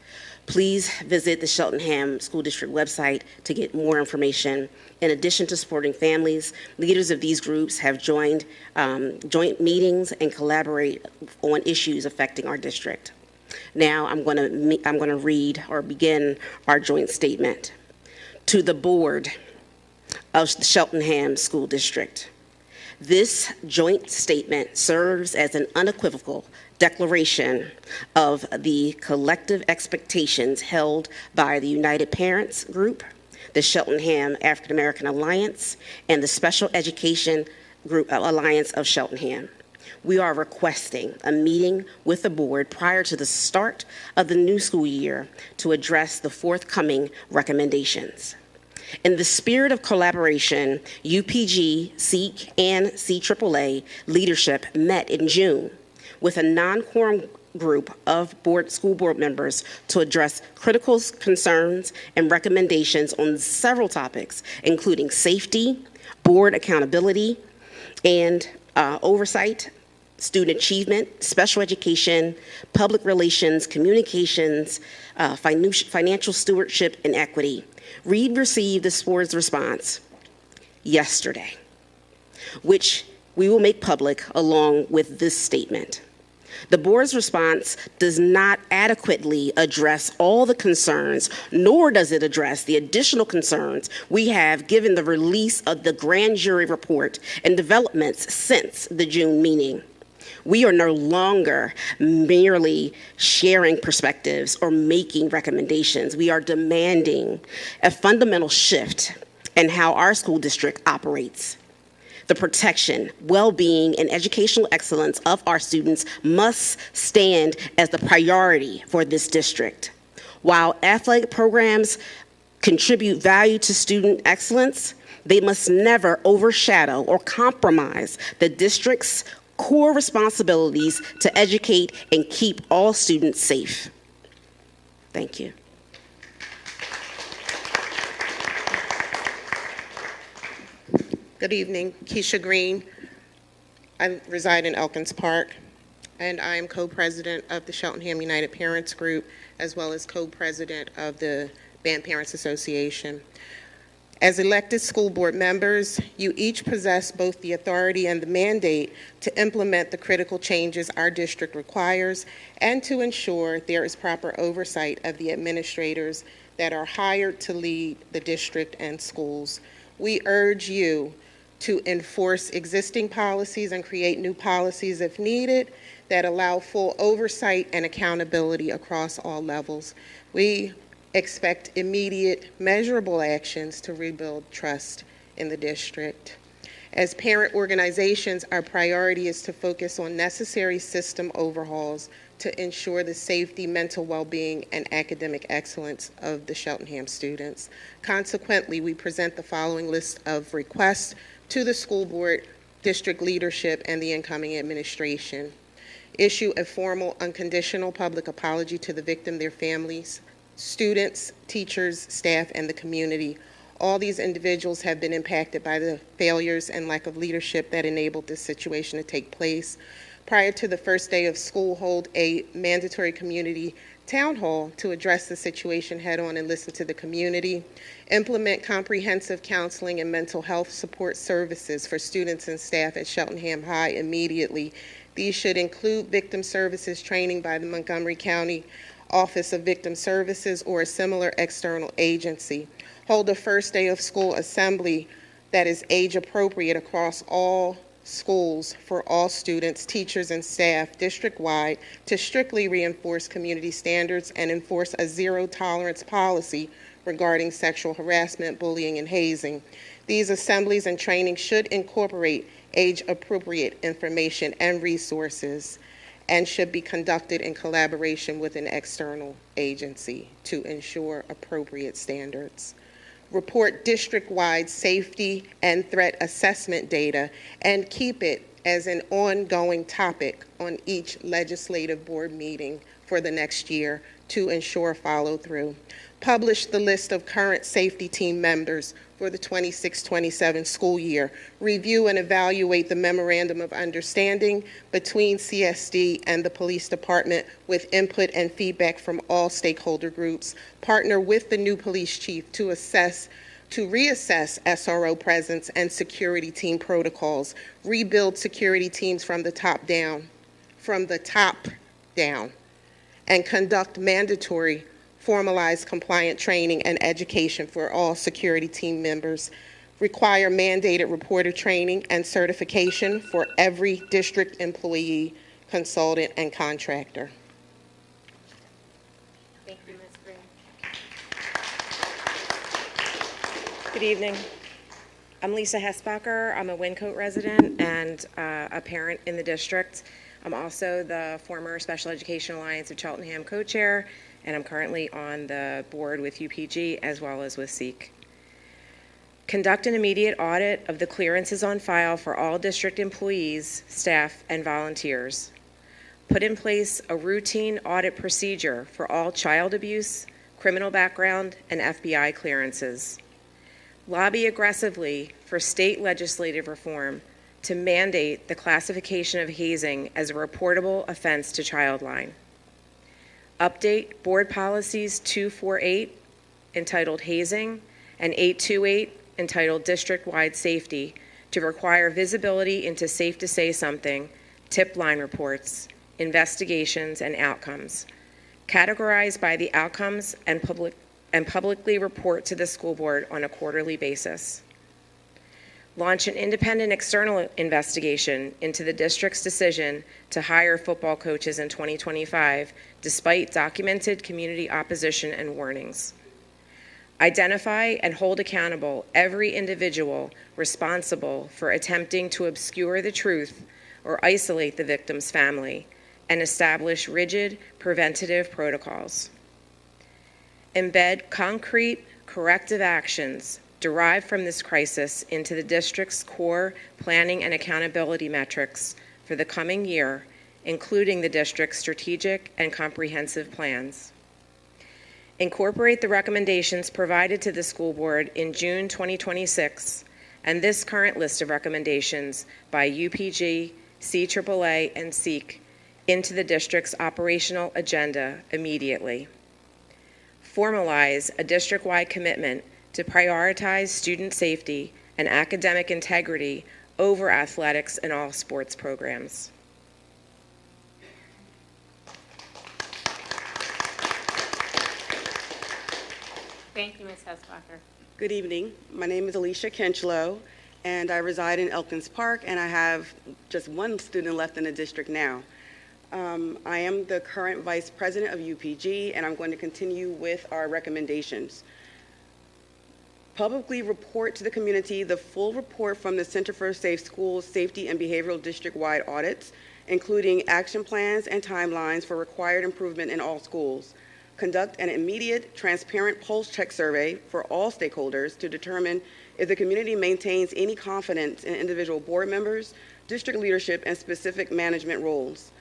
Please visit the Cheltenham School District website to get more information. In addition to supporting families, leaders of these groups have joined joint meetings and collaborate on issues affecting our district. Now I'm going to read or begin our joint statement. To the board of the Cheltenham School District. This joint statement serves as an unequivocal declaration of the collective expectations held by the United Parents Group, the Cheltenham African American Alliance, and the Special Education Group Alliance of Cheltenham. We are requesting a meeting with the board prior to the start of the new school year to address the forthcoming recommendations. In the spirit of collaboration, UPG, SEEK, and CAAA leadership met in June with a non-quorum group of school board members to address critical concerns and recommendations on several topics, including safety, board accountability, and oversight, student achievement, special education, public relations, communications, financial stewardship, and equity. Reed received this board's response yesterday, which we will make public along with this statement. The board's response does not adequately address all the concerns, nor does it address the additional concerns we have given the release of the grand jury report and developments since the June meeting. We are no longer merely sharing perspectives or making recommendations. We are demanding a fundamental shift in how our school district operates. The protection, well-being, and educational excellence of our students must stand as the priority for this district. While athletic programs contribute value to student excellence, they must never overshadow or compromise the district's core responsibilities to educate and keep all students safe. Thank you. Good evening, Keisha Green. I reside in Elkins Park, and I am co-president of the Cheltenham United Parents Group, as well as co-president of the Band Parents Association. As elected school board members, you each possess both the authority and the mandate to implement the critical changes our district requires and to ensure there is proper oversight of the administrators that are hired to lead the district and schools. We urge you to enforce existing policies and create new policies if needed that allow full oversight and accountability across all levels. We expect immediate, measurable actions to rebuild trust in the district. As parent organizations, our priority is to focus on necessary system overhauls to ensure the safety, mental well-being, and academic excellence of the Cheltenham students. Consequently, we present the following list of requests to the school board, district leadership, and the incoming administration. Issue a formal, unconditional public apology to the victim, their families, students, teachers, staff, and the community. All these individuals have been impacted by the failures and lack of leadership that enabled this situation to take place. Prior to the first day of school, hold a mandatory community town hall to address the situation head-on and listen to the community. Implement comprehensive counseling and mental health support services for students and staff at Cheltenham High immediately. These should include victim services training by the Montgomery County Office of Victim Services or a similar external agency. Hold a first day of school assembly that is age appropriate across all schools for all students, teachers, and staff district-wide to strictly reinforce community standards and enforce a zero-tolerance policy regarding sexual harassment, bullying, and hazing. These assemblies and training should incorporate age-appropriate information and resources and should be conducted in collaboration with an external agency to ensure appropriate standards. Report district-wide safety and threat assessment data and keep it as an ongoing topic on each legislative board meeting for the next year to ensure follow-through. Publish the list of current safety team members for the 26-27 school year. Review and evaluate the memorandum of understanding between CSD and the police department with input and feedback from all stakeholder groups. Partner with the new police chief to reassess SRO presence and security team protocols. Rebuild security teams from the top down, and conduct mandatory formalized compliant training and education for all security team members. Require mandated reporter training and certification for every district employee, consultant, and contractor. Thank you, Ms. Green. Good evening. I'm Lisa Hessbacher. I'm a Wyncote resident and a parent in the district. I'm also the former Special Education Alliance of Cheltenham co-chair, and I'm currently on the board with UPG as well as with SEEK. Conduct an immediate audit of the clearances on file for all district employees, staff, and volunteers. Put in place a routine audit procedure for all child abuse, criminal background, and FBI clearances. Lobby aggressively for state legislative reform to mandate the classification of hazing as a reportable offense to Childline. Update board policies 248, entitled Hazing, and 828, entitled District-Wide Safety, to require visibility into Safe to Say Something, tip line reports, investigations, and outcomes. Categorize by the outcomes and publicly report to the school board on a quarterly basis. Launch an independent external investigation into the district's decision to hire football coaches in 2025, despite documented community opposition and warnings. Identify and hold accountable every individual responsible for attempting to obscure the truth or isolate the victim's family, and establish rigid preventative protocols. Embed concrete corrective actions derived from this crisis into the district's core planning and accountability metrics for the coming year, including the district's strategic and comprehensive plans. Incorporate the recommendations provided to the school board in June 2026 and this current list of recommendations by UPG, CAAA, and SEEK into the district's operational agenda immediately. Formalize a district-wide commitment to prioritize student safety and academic integrity over athletics and all sports programs. Thank you, Ms. Hesbacher. Good evening. My name is Alicia Kenchlow, and I reside in Elkins Park, and I have just one student left in the district now. I am the current vice president of UPG, and I'm going to continue with our recommendations. Publicly report to the community the full report from the Center for Safe Schools Safety and Behavioral District-wide audits, including action plans and timelines for required improvement in all schools. Conduct an immediate, transparent pulse check survey for all stakeholders to determine if the community maintains any confidence in individual board members, district leadership, and specific management roles.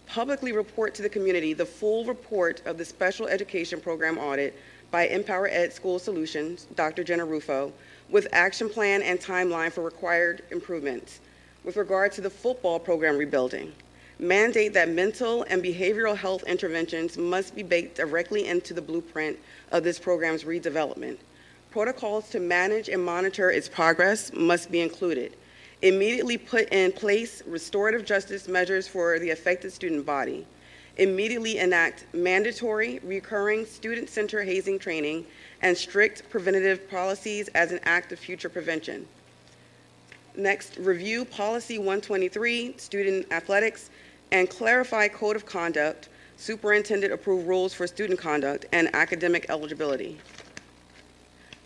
Publicly report to the community the full report of the special education program audit by Empower Ed School Solutions, Dr. Jenna Rufo, with action plan and timeline for required improvements. With regard to the football program rebuilding, mandate that mental and behavioral health interventions must be baked directly into the blueprint of this program's redevelopment. Protocols to manage and monitor its progress must be included. Immediately put in place restorative justice measures for the affected student body. Immediately enact mandatory, recurring student-centered hazing training and strict preventative policies as an act of future prevention. Next, review Policy 123, student athletics, and clarify code of conduct, superintendent-approved rules for student conduct, and academic eligibility.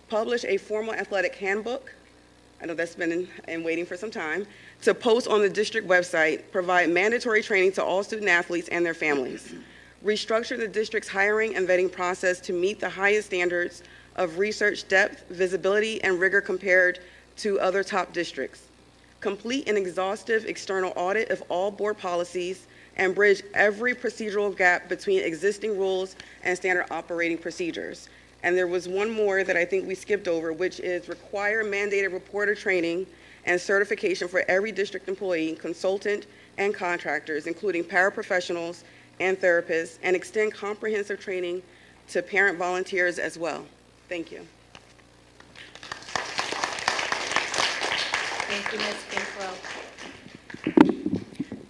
Publish a formal athletic handbook, I know that's been in waiting for some time, to post on the district website, provide mandatory training to all student athletes and their families. Restructure the district's hiring and vetting process to meet the highest standards of research depth, visibility, and rigor compared to other top districts. Complete an exhaustive external audit of all board policies and bridge every procedural gap between existing rules and standard operating procedures. And there was one more that I think we skipped over, which is require mandated reporter training and certification for every district employee, consultant, and contractors, including paraprofessionals and therapists, and extend comprehensive training to parent volunteers as well. Thank you. Thank you, Ms. Kinslow.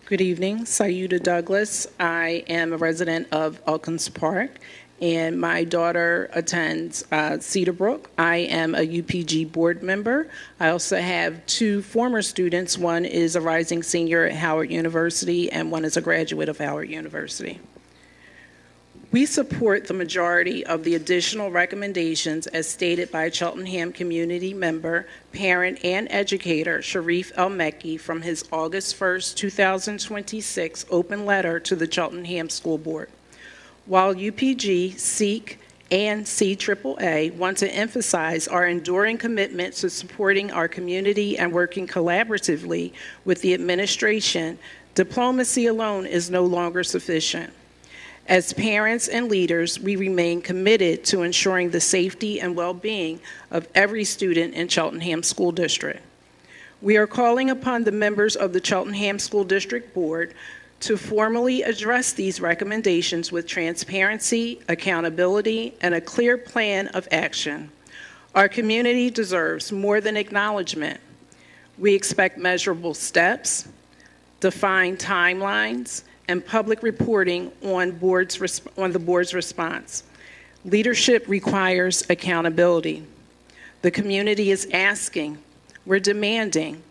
Good evening, Sayuda Douglas. I am a resident of Elkins Park, and my daughter attends Cedarbrook. I am a UPG board member. I also have two former students. One is a rising senior at Howard University, and one is a graduate of Howard University. We support the majority of the additional recommendations as stated by Cheltenham community member, parent, and educator Sharif El-Mekki from his August 1st, 2026 open letter to the Cheltenham School Board. While UPG, SEEK, and CAAA want to emphasize our enduring commitment to supporting our community and working collaboratively with the administration, diplomacy alone is no longer sufficient. As parents and leaders, we remain committed to ensuring the safety and well-being of every student in Cheltenham School District. We are calling upon the members of the Cheltenham School District Board to formally address these recommendations with transparency, accountability, and a clear plan of action. Our community deserves more than acknowledgement. We expect measurable steps, defined timelines, and public reporting on the board's response. Leadership requires accountability. The community is asking, we're demanding,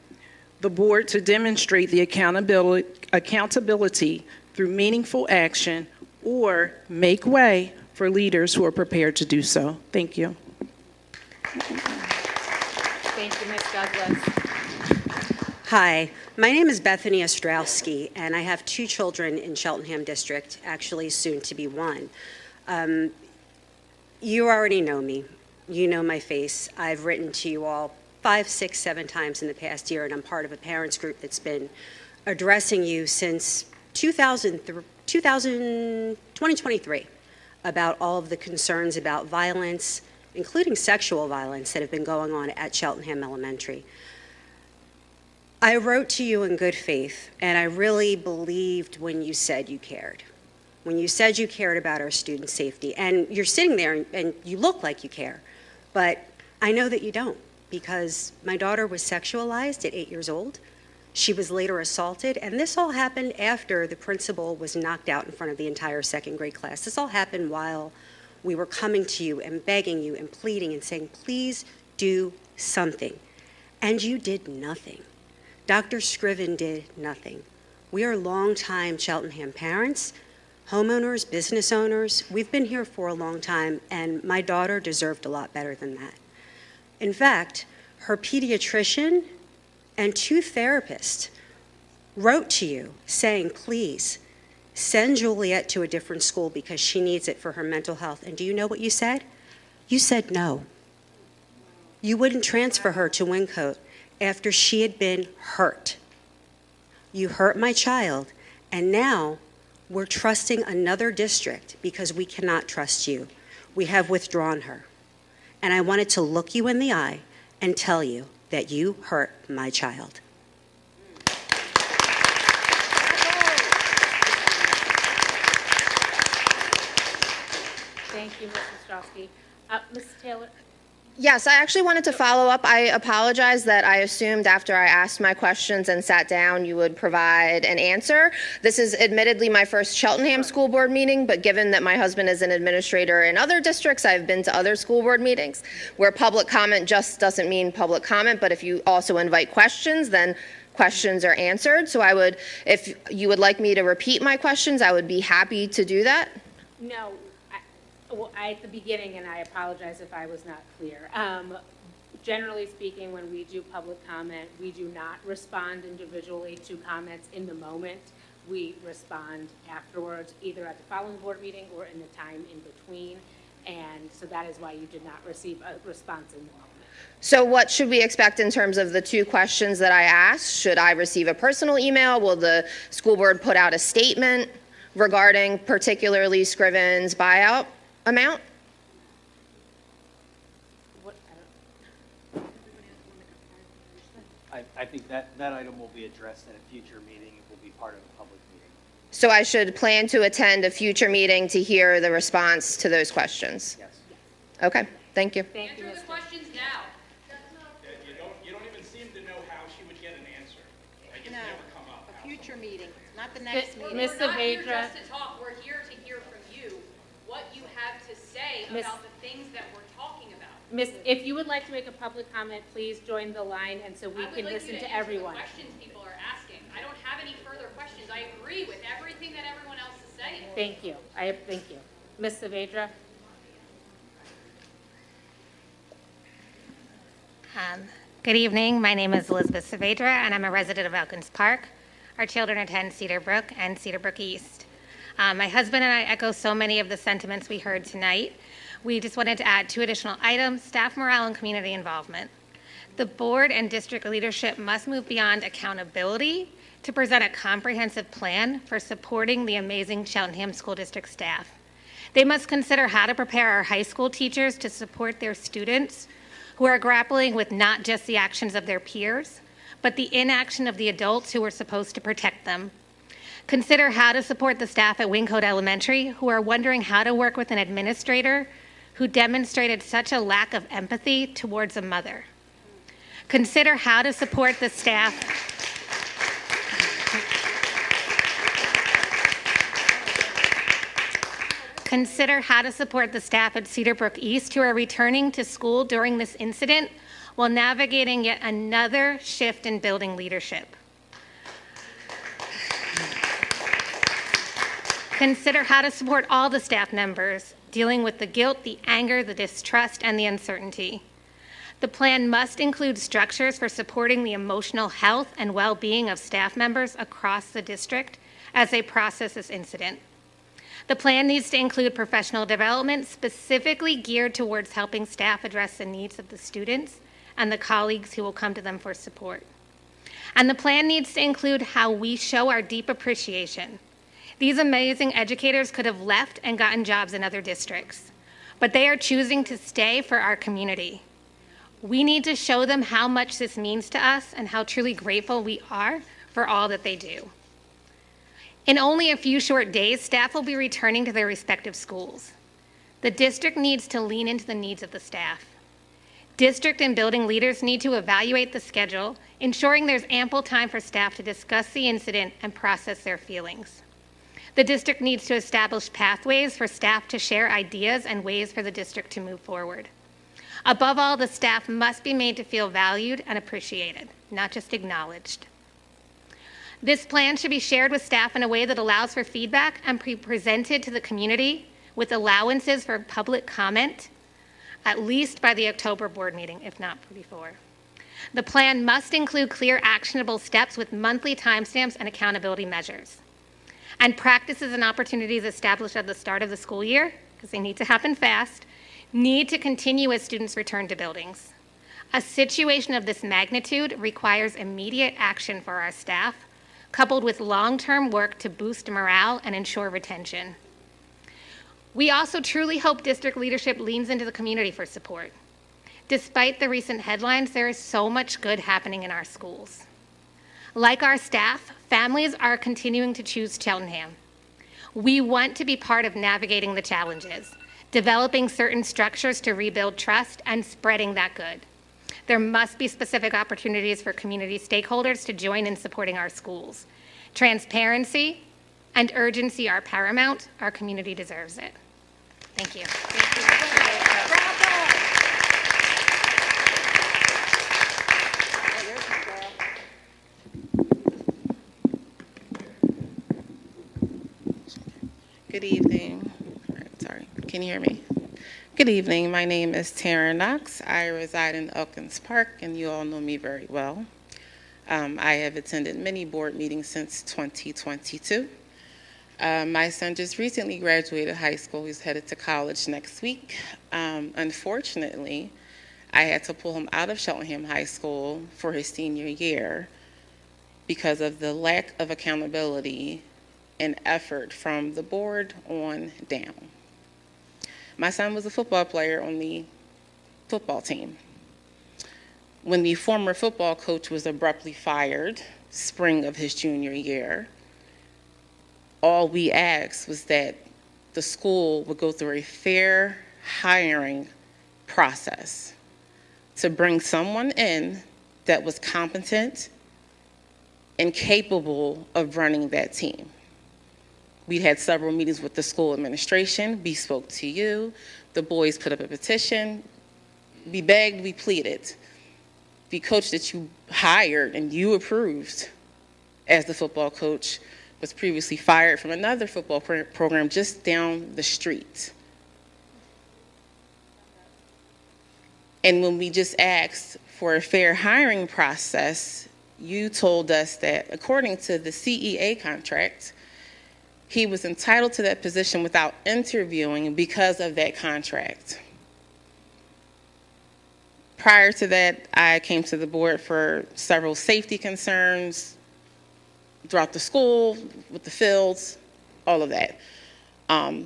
the board to demonstrate the accountability through meaningful action or make way for leaders who are prepared to do so. Thank you. Thank you, Ms. Douglas. Hi, my name is Bethany Ostrowski, and I have two children in Cheltenham District, actually soon to be one. You already know me. You know my face. I've written to you all 5, 6, 7 times in the past year, and I'm part of a parents group that's been addressing you since 2023 about all of the concerns about violence, including sexual violence, that have been going on at Cheltenham Elementary. I wrote to you in good faith, and I really believed when you said you cared. When you said you cared about our student safety, and you're sitting there and you look like you care, but I know that you don't, because my daughter was sexualized at 8 years old. She was later assaulted, and this all happened after the principal was knocked out in front of the entire second grade class. This all happened while we were coming to you and begging you and pleading and saying, please do something. And you did nothing. Dr. Scriven did nothing. We are longtime Cheltenham parents, homeowners, business owners. We've been here for a long time, and my daughter deserved a lot better than that. In fact, her pediatrician and 2 therapists wrote to you saying, please, send Juliet to a different school because she needs it for her mental health. And do you know what you said? You said no. You wouldn't transfer her to Wyncote after she had been hurt. You hurt my child, and now we're trusting another district because we cannot trust you. We have withdrawn her. And I wanted to look you in the eye and tell you that you hurt my child. Thank you, Mrs. Ostrowski. Ms. Taylor? Yes, I actually wanted to follow up. I apologize that I assumed after I asked my questions and sat down, you would provide an answer. This is admittedly my first Cheltenham School Board meeting, but given that my husband is an administrator in other districts, I've been to other school board meetings where public comment just doesn't mean public comment, but if you also invite questions, then questions are answered. So I would, if you would like me to repeat my questions, I would be happy to do that. No. Well, at the beginning, and I apologize if I was not clear. Generally speaking, when we do public comment, we do not respond individually to comments in the moment. We respond afterwards, either at the following board meeting or in the time in between. And so that is why you did not receive a response in the moment. So what should we expect in terms of the 2 questions that I asked? Should I receive a personal email? Will the school board put out a statement regarding particularly Scriven's buyout amount? I think that item will be addressed at a future meeting. It will be part of the public meeting. So I should plan to attend a future meeting to hear the response to those questions? Yes. Okay, thank you. Thank you, Answer the questions now. You don't even seem to know how she would get an answer. Like it's never come up. A future meeting, not the next meeting. Ms. We're not here Saavedra. just to talk. We're here to hear from you what you have to say Miss- about the things that we're talking about. Miss, if you would like to make a public comment, please join the line, and so we I would can like listen you to answer everyone. the questions people are asking. I don't have any further questions. I agree with everything that everyone else is saying. Thank you. Thank you. Ms. Saavedra? Good evening. My name is Elizabeth Saavedra, and I'm a resident of Elkins Park. Our children attend Cedar Brook and Cedar Brook East. My husband and I echo so many of the sentiments we heard tonight. We just wanted to add 2 additional items: staff morale and community involvement. The board and district leadership must move beyond accountability to present a comprehensive plan for supporting the amazing Cheltenham School District staff. They must consider how to prepare our high school teachers to support their students who are grappling with not just the actions of their peers, but the inaction of the adults who are supposed to protect them. Consider how to support the staff at Wyncote Elementary who are wondering how to work with an administrator who demonstrated such a lack of empathy towards a mother. Consider how to support the staff. Consider how to support the staff at Cedar Brook East who are returning to school during this incident while navigating yet another shift in building leadership. Consider how to support all the staff members dealing with the guilt, the anger, the distrust, and the uncertainty. The plan must include structures for supporting the emotional health and well-being of staff members across the district as they process this incident. The plan needs to include professional development specifically geared towards helping staff address the needs of the students and the colleagues who will come to them for support. And the plan needs to include how we show our deep appreciation. These amazing educators could have left and gotten jobs in other districts, but they are choosing to stay for our community. We need to show them how much this means to us and how truly grateful we are for all that they do. In only a few short days, staff will be returning to their respective schools. The district needs to lean into the needs of the staff. District and building leaders need to evaluate the schedule, ensuring there's ample time for staff to discuss the incident and process their feelings. The district needs to establish pathways for staff to share ideas and ways for the district to move forward. Above all, the staff must be made to feel valued and appreciated, not just acknowledged. This plan should be shared with staff in a way that allows for feedback and be presented to the community with allowances for public comment, at least by the October board meeting, if not before. The plan must include clear, actionable steps with monthly timestamps and accountability measures. And practices and opportunities established at the start of the school year, because they need to happen fast, need to continue as students return to buildings. A situation of this magnitude requires immediate action for our staff, coupled with long-term work to boost morale and ensure retention. We also truly hope district leadership leans into the community for support. Despite the recent headlines, there is so much good happening in our schools. Like our staff, families are continuing to choose Cheltenham. We want to be part of navigating the challenges, developing certain structures to rebuild trust, and spreading that good. There must be specific opportunities for community stakeholders to join in supporting our schools. Transparency and urgency are paramount. Our community deserves it. Thank you. Good evening. All right, sorry, can you hear me? Good evening. My name is Tara Knox. I reside in Elkins Park, and you all know me very well. I have attended many board meetings since 2022. My son just recently graduated high school. He's headed to college next week. Unfortunately, I had to pull him out of Cheltenham High School for his senior year because of the lack of accountability and effort from the board on down. My son was a football player on the football team. When the former football coach was abruptly fired, spring of his junior year, all we asked was that the school would go through a fair hiring process to bring someone in that was competent and capable of running that team. We had several meetings with the school administration. We spoke to you. The boys put up a petition. We begged, we pleaded. The coach that you hired and you approved as the football coach was previously fired from another football program just down the street. And when we just asked for a fair hiring process, you told us that according to the CEA contract, he was entitled to that position without interviewing because of that contract. Prior to that, I came to the board for several safety concerns throughout the school, with the fields, all of that.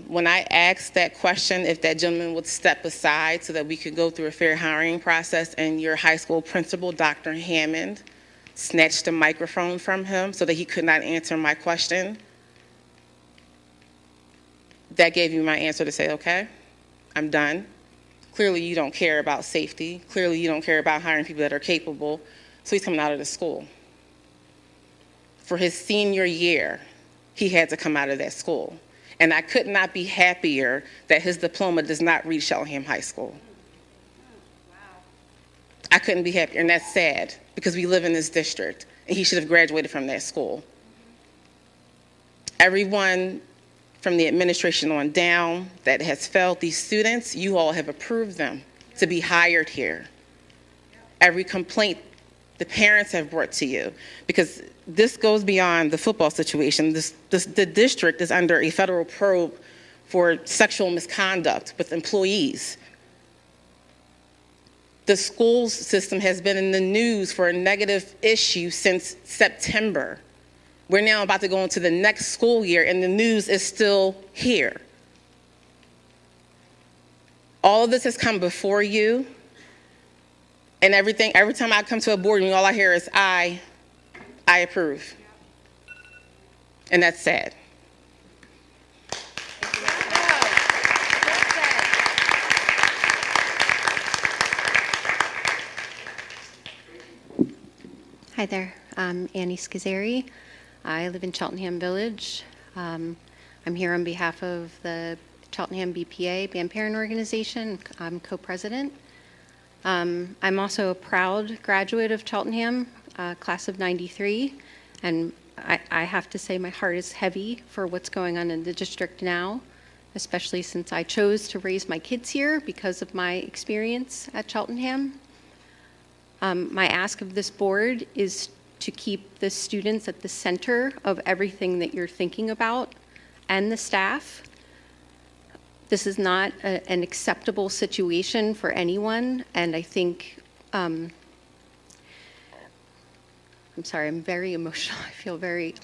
When I asked that question, if that gentleman would step aside so that we could go through a fair hiring process, and your high school principal, Dr. Hammond, snatched the microphone from him so that he could not answer my question, that gave you my answer to say, okay, I'm done. Clearly you don't care about safety. Clearly you don't care about hiring people that are capable. So he's coming out of the school. For his senior year, he had to come out of that school. And I could not be happier that his diploma does not read Cheltenham High School. I couldn't be happier, and that's sad because we live in this district and he should have graduated from that school. Everyone from the administration on down that has failed these students, you all have approved them to be hired here. Every complaint the parents have brought to you, because this goes beyond the football situation. The district is under a federal probe for sexual misconduct with employees. The school system has been in the news for a negative issue since September. We're now about to go into the next school year, and the news is still here. All of this has come before you, and every time I come to a board meeting, all I hear is, I approve. And that's sad. Hi there, I'm Annie Scazzeri. I live in Cheltenham Village. I'm here on behalf of the Cheltenham BPA, Band Parent Organization. I'm co-president. I'm also a proud graduate of Cheltenham, class of '93, and I have to say my heart is heavy for what's going on in the district now, especially since I chose to raise my kids here because of my experience at Cheltenham. My ask of this board is to keep the students at the center of everything that you're thinking about, and the staff. This is not an acceptable situation for anyone, and I think, I'm sorry, I'm very emotional. I feel very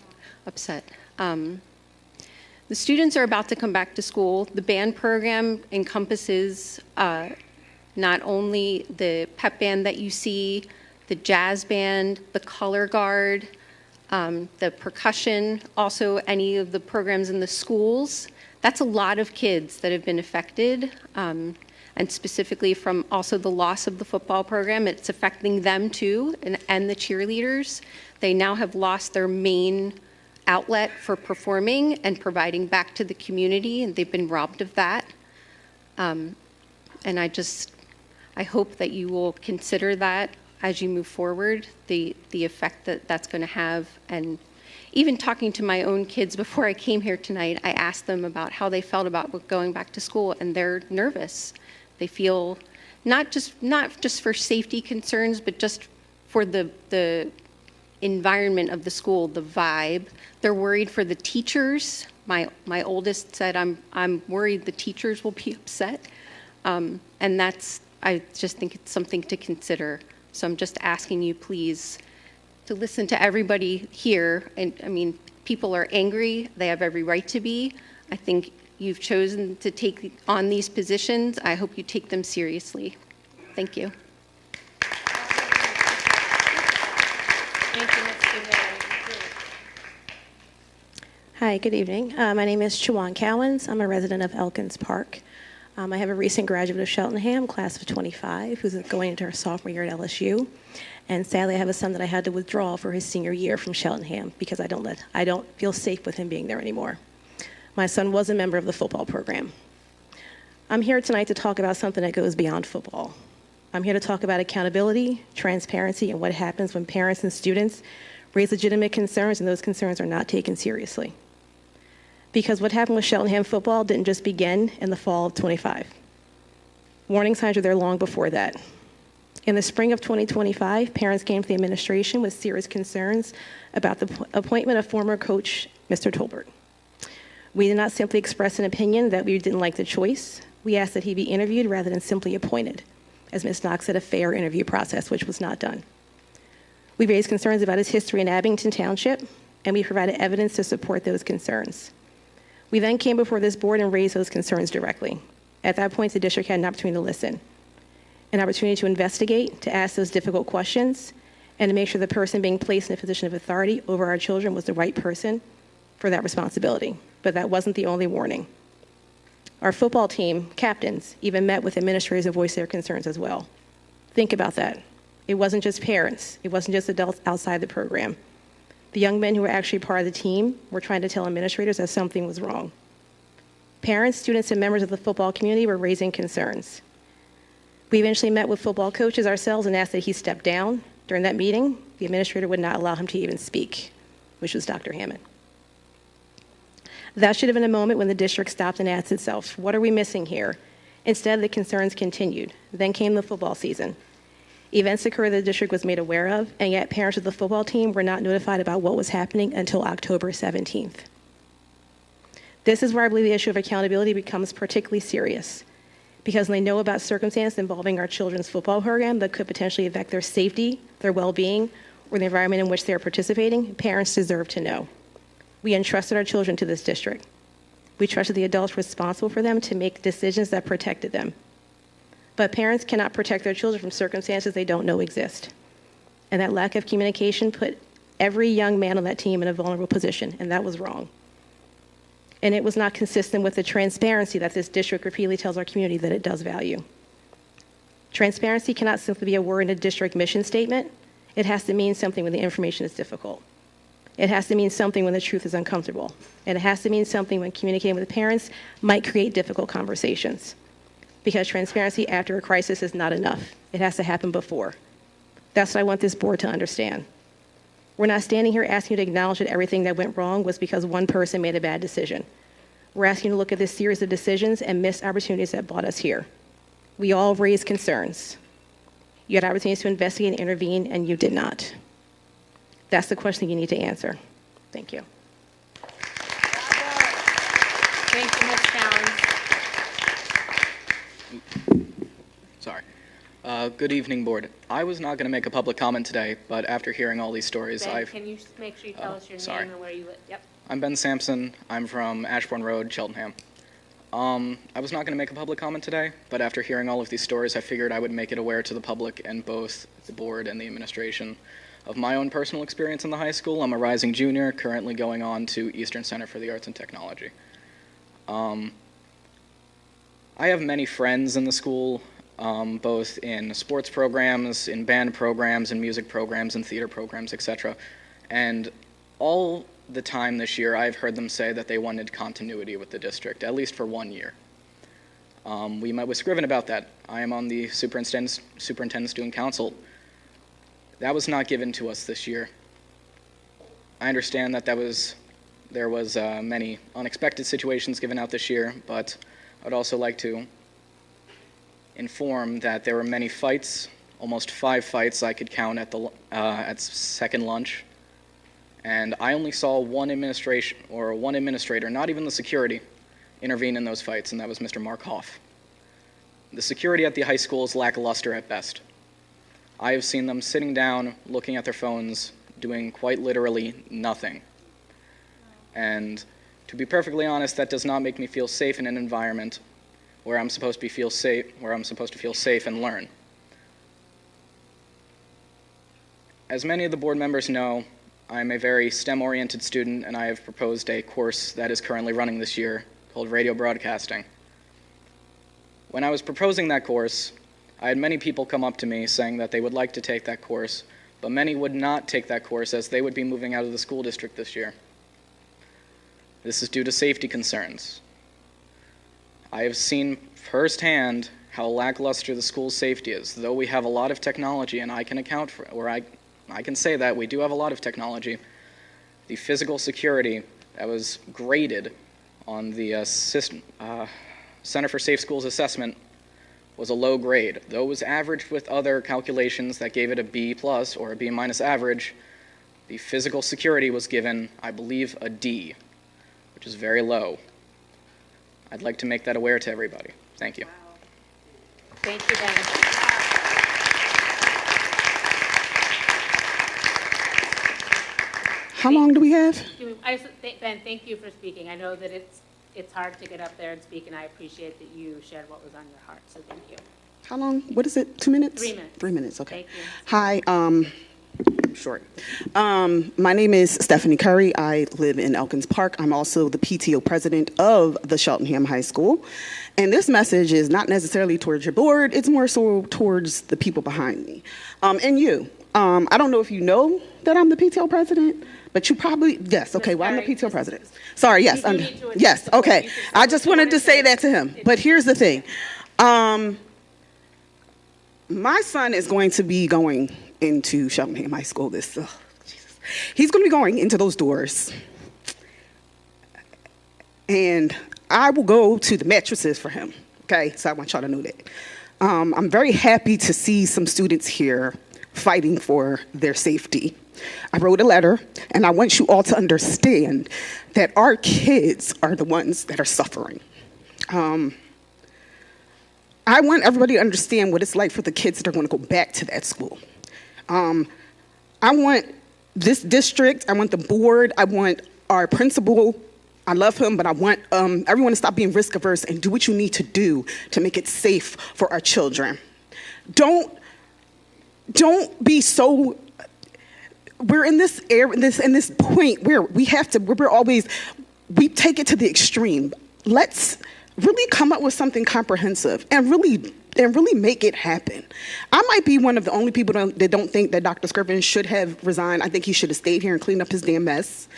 upset. The students are about to come back to school. The band program encompasses not only the pep band that you see, the jazz band, the color guard, the percussion, also any of the programs in the schools. That's a lot of kids that have been affected, and specifically from also the loss of the football program. It's affecting them too, and the cheerleaders. They now have lost their main outlet for performing and providing back to the community, and they've been robbed of that. And I hope that you will consider that as you move forward, the effect that that's going to have. And even talking to my own kids before I came here tonight, I asked them about how they felt about going back to school, and they're nervous. They feel not just for safety concerns, but just for the environment of the school, the vibe. They're worried for the teachers. My oldest said, I'm worried the teachers will be upset. And I just think it's something to consider. So I'm just asking you, please, to listen to everybody here. And I mean, people are angry. They have every right to be. I think you've chosen to take on these positions. I hope you take them seriously. Thank you. Hi, good evening. My name is Chuan Cowens. I'm a resident of Elkins Park. I have a recent graduate of Cheltenham, class of 25, who's going into her sophomore year at LSU. And sadly, I have a son that I had to withdraw for his senior year from Cheltenham because I don't feel safe with him being there anymore. My son was a member of the football program. I'm here tonight to talk about something that goes beyond football. I'm here to talk about accountability, transparency, and what happens when parents and students raise legitimate concerns and those concerns are not taken seriously. Because what happened with Cheltenham football didn't just begin in the fall of '25. Warning signs were there long before that. In the spring of 2025, parents came to the administration with serious concerns about the appointment of former coach, Mr. Tolbert. We did not simply express an opinion that we didn't like the choice. We asked that he be interviewed rather than simply appointed, as Ms. Knox said, a fair interview process, which was not done. We raised concerns about his history in Abington Township, and we provided evidence to support those concerns. We then came before this board and raised those concerns directly. At that point, the district had an opportunity to listen, an opportunity to investigate, to ask those difficult questions, and to make sure the person being placed in a position of authority over our children was the right person for that responsibility. But that wasn't the only warning. Our football team captains even met with administrators and voiced their concerns as well. Think about that. It wasn't just parents. It wasn't just adults outside the program. The young men who were actually part of the team were trying to tell administrators that something was wrong. Parents, students, and members of the football community were raising concerns. We eventually met with football coaches ourselves and asked that he step down. During that meeting, the administrator would not allow him to even speak, which was Dr. Hammond. That should have been a moment when the district stopped and asked itself, what are we missing here? Instead, the concerns continued. Then came the football season. Events occurred that the district was made aware of, and yet parents of the football team were not notified about what was happening until October 17th. This is where I believe the issue of accountability becomes particularly serious, because when they know about circumstances involving our children's football program that could potentially affect their safety, their well-being, or the environment in which they are participating, parents deserve to know. We entrusted our children to this district. We trusted the adults responsible for them to make decisions that protected them. But parents cannot protect their children from circumstances they don't know exist. And that lack of communication put every young man on that team in a vulnerable position, and that was wrong. And it was not consistent with the transparency that this district repeatedly tells our community that it does value. Transparency cannot simply be a word in a district mission statement. It has to mean something when the information is difficult. It has to mean something when the truth is uncomfortable. And it has to mean something when communicating with parents might create difficult conversations. Because transparency after a crisis is not enough. It has to happen before. That's what I want this board to understand. We're not standing here asking you to acknowledge that everything that went wrong was because one person made a bad decision. We're asking you to look at this series of decisions and missed opportunities that brought us here. We all raised concerns. You had opportunities to investigate and intervene, and you did not. That's the question you need to answer. Thank you. Thank you, Ms. Cowens. Sorry. Good evening, board. I was not going to make a public comment today, but after hearing all these stories, Ben, can you make sure you tell us your sorry. name and where you live? Yep. I'm Ben Sampson. I'm from Ashbourne Road, Cheltenham. I was not going to make a public comment today, but after hearing all of these stories, I figured I would make it aware to the public and both the board and the administration of my own personal experience in the high school. I'm a rising junior, currently going on to Eastern Center for the Arts and Technology. I have many friends in the school, both in sports programs, in band programs, in music programs, in theater programs, etc. And all the time this year, I've heard them say that they wanted continuity with the district, at least for 1 year. We met with Scriven about that. I am on the superintendent student council. That was not given to us this year. I understand that there was many unexpected situations given out this year, but I'd also like to inform that there were many fights, almost 5 fights I could count at second lunch. And I only saw one administrator, not even the security, intervene in those fights, and that was Mr. Mark Hoff. The security at the high school is lackluster at best. I have seen them sitting down, looking at their phones, doing quite literally nothing. And to be perfectly honest, that does not make me feel safe in an environment where I'm supposed to feel safe and learn. As many of the board members know, I'm a very STEM-oriented student, and I have proposed a course that is currently running this year called radio broadcasting. When I was proposing that course, I had many people come up to me saying that they would like to take that course, but many would not take that course as they would be moving out of the school district this year. This is due to safety concerns. I have seen firsthand how lackluster the school's safety is. Though we have a lot of technology, and I can account for, or I can say that we do have a lot of technology, the physical security that was graded on the Center for Safe Schools assessment was a low grade. Though it was averaged with other calculations that gave it a B+ or a B- average, the physical security was given, I believe, a D, which is very low. I'd like to make that aware to everybody. Thank you. Wow. Thank you, Ben. How long do we have? Ben, thank you for speaking. I know that it's hard to get up there and speak, and I appreciate that you shared what was on your heart, so thank you. How long? What is it? 2 minutes? 3 minutes. 3 minutes, okay. Thank you. Hi, short. My name is Stephanie Curry. I live in Elkins Park. I'm also the PTO president of the Cheltenham High School. And this message is not necessarily towards your board, it's more so towards the people behind me. And you. I don't know if you know that I'm the PTO president, but you probably, yes, okay, well, I'm the PTO president. Sorry, yes, yes, okay. I just wanted to say that to him. But here's the thing. My son is going to be going into Cheltenham High School Jesus. He's going to be going into those doors. And I will go to the mattresses for him, okay? So I want y'all to know that. I'm very happy to see some students here fighting for their safety. I wrote a letter, and I want you all to understand that our kids are the ones that are suffering. I want everybody to understand what it's like for the kids that are going to go back to that school. I want this district, I want the board, I want our principal, I love him, but I want everyone to stop being risk averse and do what you need to do to make it safe for our children. Don't be so, we're in this point where we take it to the extreme. Let's really come up with something comprehensive and really make it happen. I might be one of the only people that don't think that Dr. Scriven should have resigned. I think he should have stayed here and cleaned up his damn mess.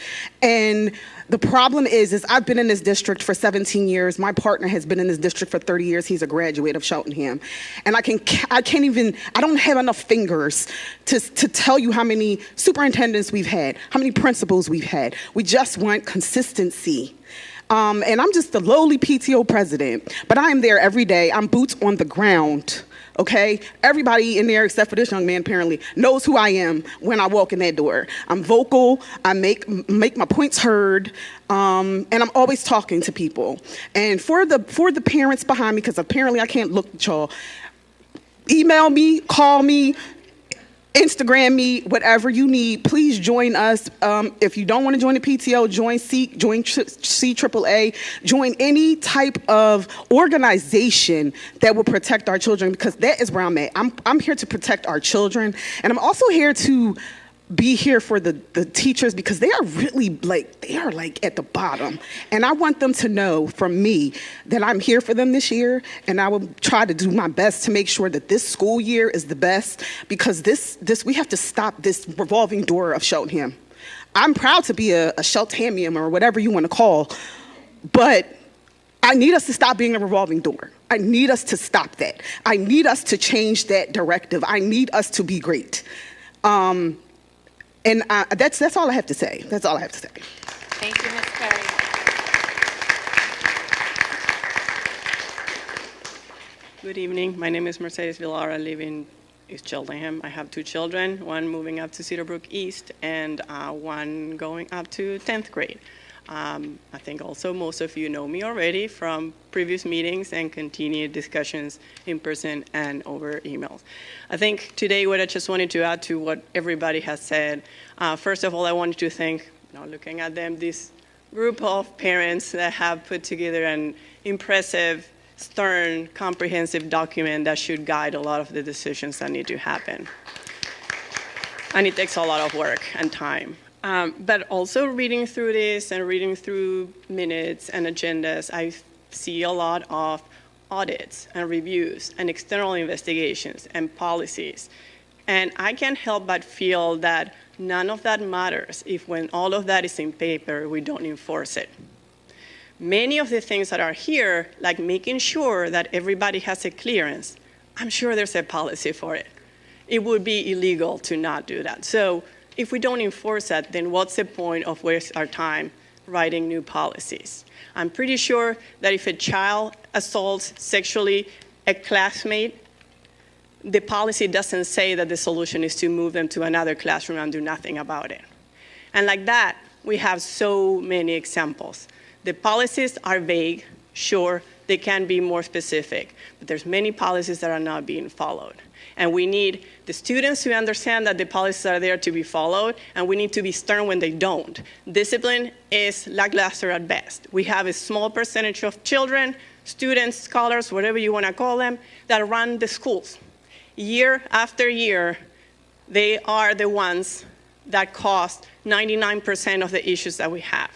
And the problem is I've been in this district for 17 years. My partner has been in this district for 30 years. He's a graduate of Cheltenham. And I don't have enough fingers to tell you how many superintendents we've had, how many principals we've had. We just want consistency. And I'm just the lowly PTO president, but I am there every day. I'm boots on the ground, okay? Everybody in there, except for this young man apparently, knows who I am when I walk in that door. I'm vocal, I make my points heard, and I'm always talking to people. And for the parents behind me, because apparently I can't look at y'all, email me, call me, Instagram me, whatever you need. Please join us. If you don't want to join the PTO, join SEEK, join CAAA, join any type of organization that will protect our children, because that is where I'm at. I'm here to protect our children, and I'm also here to be here for the teachers, because they are really at the bottom. And I want them to know from me that I'm here for them this year, and I will try to do my best to make sure that this school year is the best, because we have to stop this revolving door of Cheltenham. I'm proud to be a Cheltenhamian, or whatever you want to call, but I need us to stop being a revolving door. I need us to stop that. I need us to change that directive. I need us to be great. And that's all I have to say. That's all I have to say. Thank you, Ms. Perry. Good evening. My name is Mercedes Villara. I live in East Cheltenham. I have 2 children, one moving up to Cedar Brook East and one going up to 10th grade. I think also most of you know me already from previous meetings and continued discussions in person and over emails. I think today what I just wanted to add to what everybody has said, first of all, I wanted to thank, looking at them, this group of parents that have put together an impressive, stern, comprehensive document that should guide a lot of the decisions that need to happen. And it takes a lot of work and time. But also reading through this and reading through minutes and agendas, I see a lot of audits and reviews and external investigations and policies. And I can't help but feel that none of that matters if when all of that is in paper, we don't enforce it. Many of the things that are here, like making sure that everybody has a clearance, I'm sure there's a policy for it. It would be illegal to not do that. So if we don't enforce that, then what's the point of waste our time writing new policies? I'm pretty sure that if a child assaults sexually a classmate, the policy doesn't say that the solution is to move them to another classroom and do nothing about it. And like that, we have so many examples. The policies are vague, sure, they can be more specific, but there's many policies that are not being followed. And we need the students to understand that the policies are there to be followed, and we need to be stern when they don't. Discipline is lackluster at best. We have a small percentage of children, students, scholars, whatever you want to call them, that run the schools. Year after year, they are the ones that cause 99% of the issues that we have.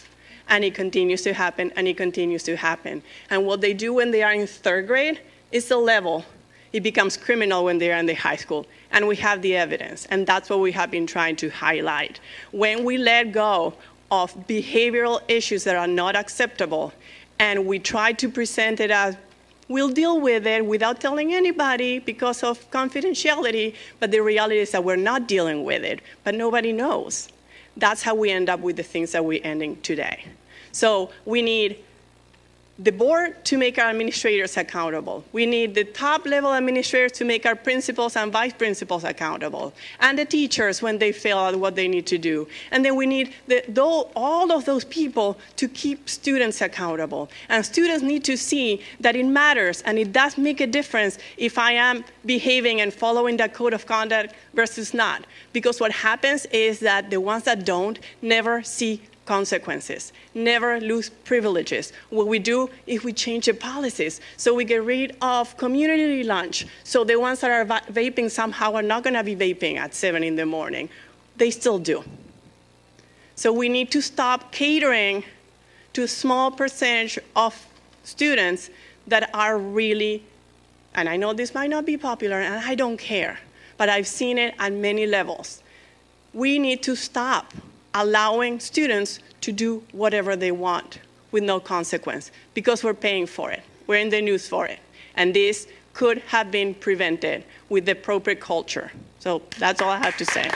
And it continues to happen, and it continues to happen. And what they do when they are in 3rd grade is the level. It becomes criminal when they're in the high school. And we have the evidence, and that's what we have been trying to highlight. When we let go of behavioral issues that are not acceptable, and we try to present it as, we'll deal with it without telling anybody because of confidentiality, but the reality is that we're not dealing with it, but nobody knows. That's how we end up with the things that we're ending today. So we need the board to make our administrators accountable. We need the top level administrators to make our principals and vice principals accountable, and the teachers when they fail at what they need to do. And then we need all of those people to keep students accountable. And students need to see that it matters, and it does make a difference if I am behaving and following that code of conduct versus not. Because what happens is that the ones that don't never see consequences, never lose privileges. What we do is we change the policies. So we get rid of community lunch. So the ones that are vaping somehow are not going to be vaping at 7 in the morning. They still do. So we need to stop catering to a small percentage of students that are really, and I know this might not be popular, and I don't care, but I've seen it at many levels. We need to stop allowing students to do whatever they want with no consequence, because we're paying for it. We're in the news for it. And this could have been prevented with the appropriate culture. So that's all I have to say.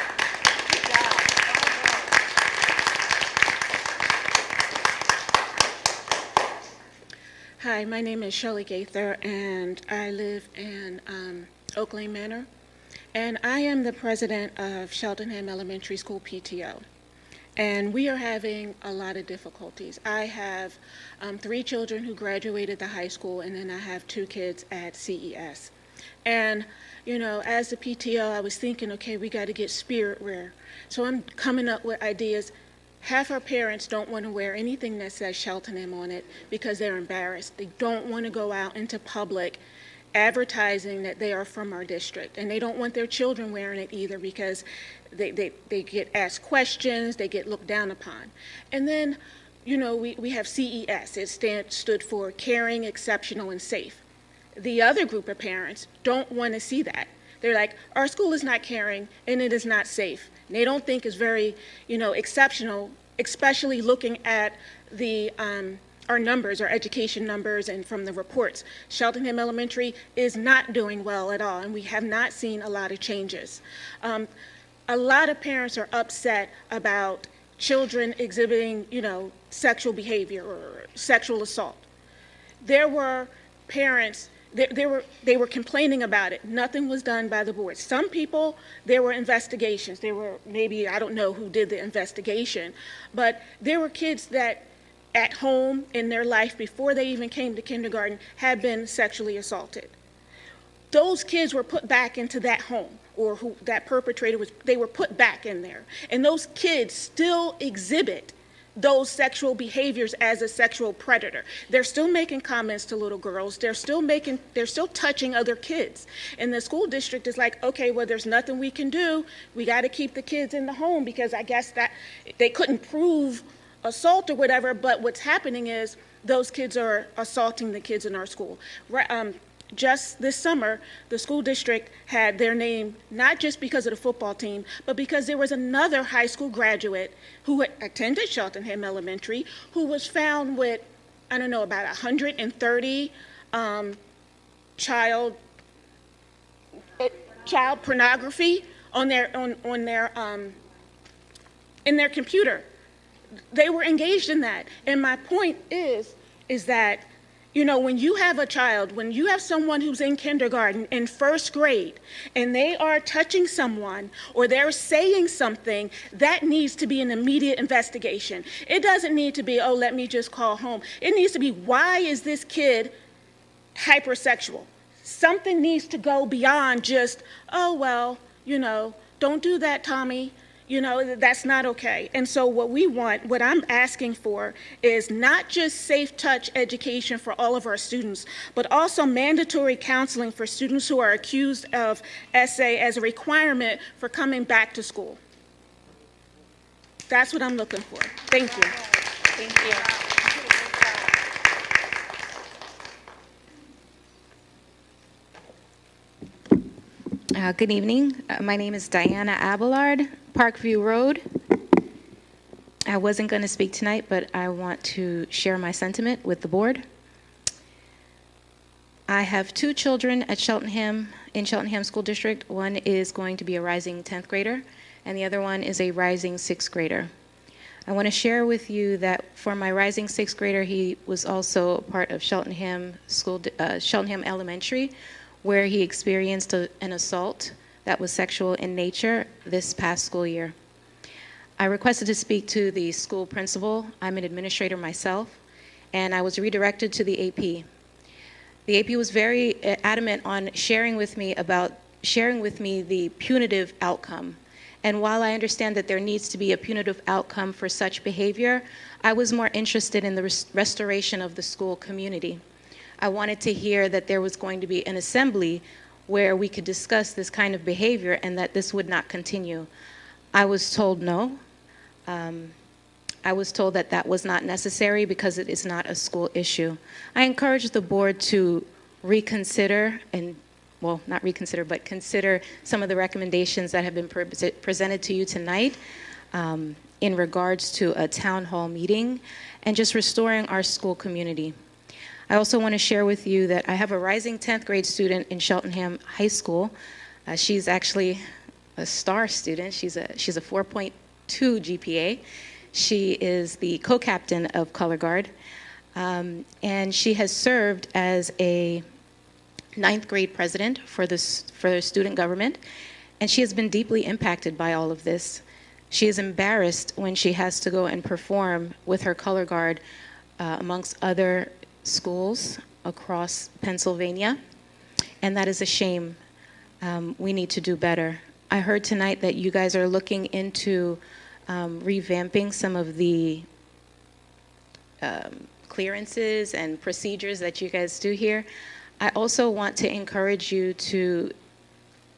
Hi, my name is Shirley Gaither, and I live in Oak Lane Manor. And I am the president of Cheltenham Elementary School PTO. And we are having a lot of difficulties. I have 3 children who graduated the high school, and then I have 2 kids at CES. And, you know, as the PTO, I was thinking, okay, we got to get spirit wear. So I'm coming up with ideas. Half our parents don't want to wear anything that says Cheltenham on it because they're embarrassed. They don't want to go out into public advertising that they are from our district. And they don't want their children wearing it either because they get asked questions, they get looked down upon. And then, you know, we have CES. It stood for Caring, Exceptional, and Safe. The other group of parents don't want to see that. They're like, our school is not caring and it is not safe. And they don't think it's very, you know, exceptional, especially looking at the our numbers, our education numbers, and from the reports. Cheltenham Elementary is not doing well at all, and we have not seen a lot of changes. A lot of parents are upset about children exhibiting, you know, sexual behavior or sexual assault. There were parents. They were complaining about it. Nothing was done by the board. Some people, there were investigations. There were maybe, I don't know who did the investigation, but there were kids that at home in their life before they even came to kindergarten had been sexually assaulted. Those kids were put back into that home, or who that perpetrator was, they were put back in there. And those kids still exhibit those sexual behaviors as a sexual predator. They're still making comments to little girls. They're still touching other kids. And the school district is like, okay, well, there's nothing we can do. We got to keep the kids in the home because I guess that they couldn't prove assault or whatever, but what's happening is those kids are assaulting the kids in our school. Just this summer, the school district had their name, not just because of the football team, but because there was another high school graduate who attended Cheltenham Elementary who was found with, I don't know, about 130 child pornography on their in their computer. They were engaged in that. And my point is that, you know, when you have a child, when you have someone who's in kindergarten, in first grade, and they are touching someone or they're saying something, that needs to be an immediate investigation. It doesn't need to be, oh, let me just call home. It needs to be, why is this kid hypersexual? Something needs to go beyond just, oh, well, you know, don't do that, Tommy. You know, that's not okay. And so what I'm asking for is not just safe touch education for all of our students, but also mandatory counseling for students who are accused of SA as a requirement for coming back to school. That's what I'm looking for. Thank you. Thank you. Good evening. My name is Diana Abelard, Parkview Road. I wasn't going to speak tonight, but I want to share my sentiment with the board. I have 2 children at Cheltenham, in Cheltenham School District. One is going to be a rising 10th grader, and the other one is a rising 6th grader. I want to share with you that for my rising 6th grader, he was also a part of Cheltenham Elementary, where he experienced an assault that was sexual in nature this past school year. I requested to speak to the school principal. I'm an administrator myself, and I was redirected to the AP. The AP was very adamant on sharing with me the punitive outcome. And while I understand that there needs to be a punitive outcome for such behavior, I was more interested in the restoration of the school community. I wanted to hear that there was going to be an assembly where we could discuss this kind of behavior and that this would not continue. I was told no. I was told that that was not necessary because it is not a school issue. I encourage the board to reconsider well, not reconsider, but consider some of the recommendations that have been presented to you tonight in regards to a town hall meeting and just restoring our school community. I also want to share with you that I have a rising 10th grade student in Cheltenham High School. She's actually a star student. She's a 4.2 GPA. She is the co-captain of Color Guard, and she has served as a 9th grade president for the student government, and she has been deeply impacted by all of this. She is embarrassed when she has to go and perform with her Color Guard amongst other schools across Pennsylvania, and that is a shame. We need to do better. I heard tonight that you guys are looking into revamping some of the clearances and procedures that you guys do here. I also want to encourage you to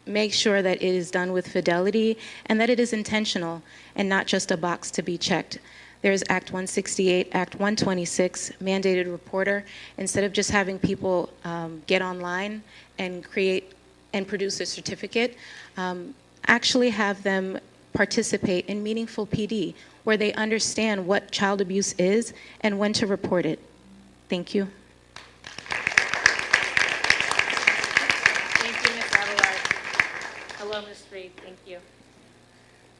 make sure that it is done with fidelity and that it is intentional and not just a box to be checked. There's Act 168, Act 126, mandated reporter. Instead of just having people get online and create and produce a certificate, actually have them participate in meaningful PD where they understand what child abuse is and when to report it. Thank you. Thank you, Ms. Abelard. Hello, Ms. Freed. Thank you.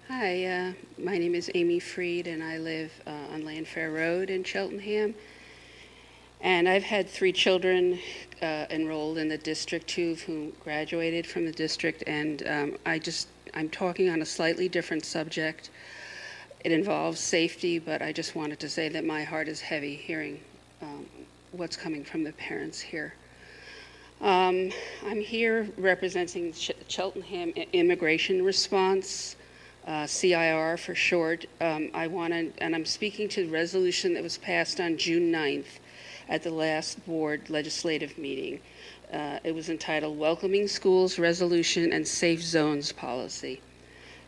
Hi, my name is Amy Freed, and I live on Landfair Road in Cheltenham. And I've had 3 children enrolled in the district, 2 of whom graduated from the district, and I'm talking on a slightly different subject. It involves safety, but I just wanted to say that my heart is heavy hearing what's coming from the parents here. I'm here representing Cheltenham Immigration Response, CIR for short. And I'm speaking to the resolution that was passed on June 9th at the last board legislative meeting. It was entitled Welcoming Schools Resolution and Safe Zones Policy.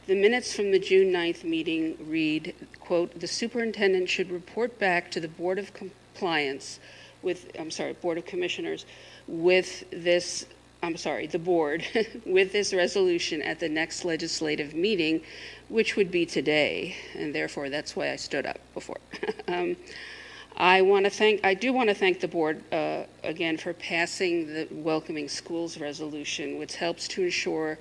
The minutes from the June 9th meeting read, quote, the superintendent should report back to the Board of Commissioners with this, the board, with this resolution at the next legislative meeting, which would be today, and therefore that's why I stood up before. I do want to thank the board again for passing the Welcoming Schools resolution, which helps to ensure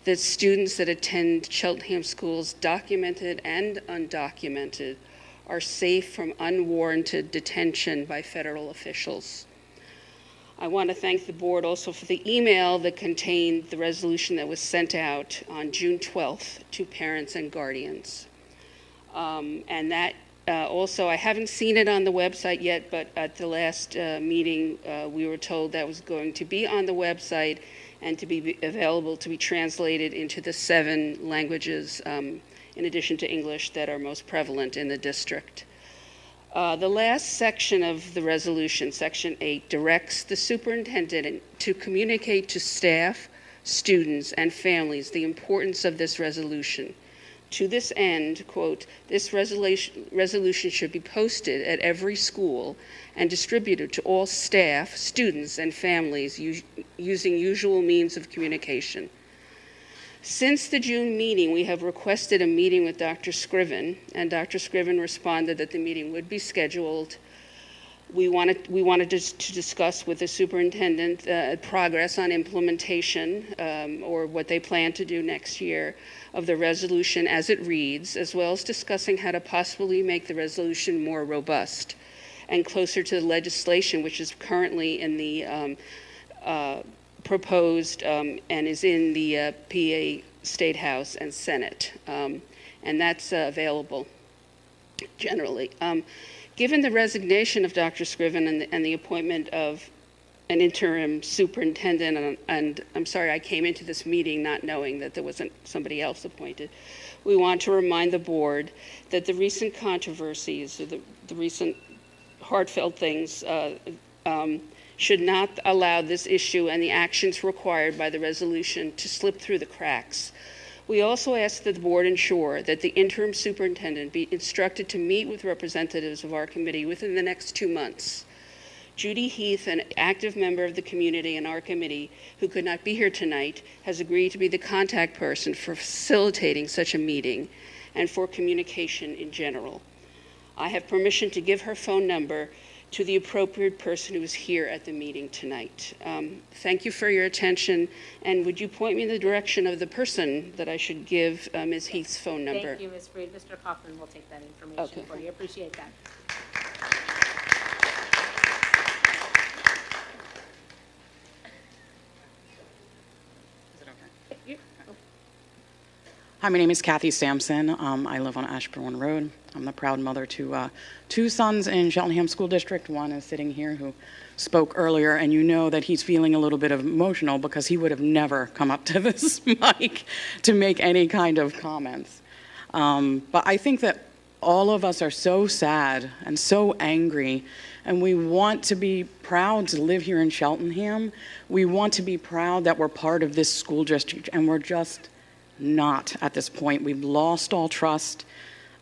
that students that attend Cheltenham schools, documented and undocumented, are safe from unwarranted detention by federal officials. I want to thank the board also for the email that contained the resolution that was sent out on June 12th to parents and guardians. And that also, I haven't seen it on the website yet, but at the last meeting, we were told that was going to be on the website and to be available to be translated into the 7 languages, in addition to English, that are most prevalent in the district. The last section of the resolution, Section 8, directs the superintendent to communicate to staff, students, and families the importance of this resolution. To this end, quote, this resolution should be posted at every school and distributed to all staff, students, and families using usual means of communication. Since the June meeting, we have requested a meeting with Dr. Scriven, and Dr. Scriven responded that the meeting would be scheduled. We wanted to discuss with the superintendent progress on implementation or what they plan to do next year of the resolution as it reads, as well as discussing how to possibly make the resolution more robust and closer to the legislation, which is currently in the proposed and is in the PA State House and Senate, and that's available generally. Given the resignation of Dr. Scriven and the appointment of an interim superintendent, and I'm sorry I came into this meeting not knowing that there wasn't somebody else appointed, we want to remind the board that the recent controversies, or the recent heartfelt things, should not allow this issue and the actions required by the resolution to slip through the cracks. We also ask that the board ensure that the interim superintendent be instructed to meet with representatives of our committee within the next 2 months. Judy Heath, an active member of the community in our committee who could not be here tonight, has agreed to be the contact person for facilitating such a meeting and for communication in general. I have permission to give her phone number to the appropriate person who is here at the meeting tonight. Thank you for your attention, and would you point me in the direction of the person that I should give Ms. Heath's phone number? Thank you, Ms. Freed. Mr. Kaufman will take that information for you. Appreciate that. Hi, my name is Kathy Sampson. I live on Ashbourne Road. I'm the proud mother to 2 sons in Cheltenham School District. One is sitting here who spoke earlier, and you know that he's feeling a little bit of emotional because he would have never come up to this mic to make any kind of comments. But I think that all of us are so sad and so angry, and we want to be proud to live here in Cheltenham. We want to be proud that we're part of this school district, and we're just not at this point. We've lost all trust,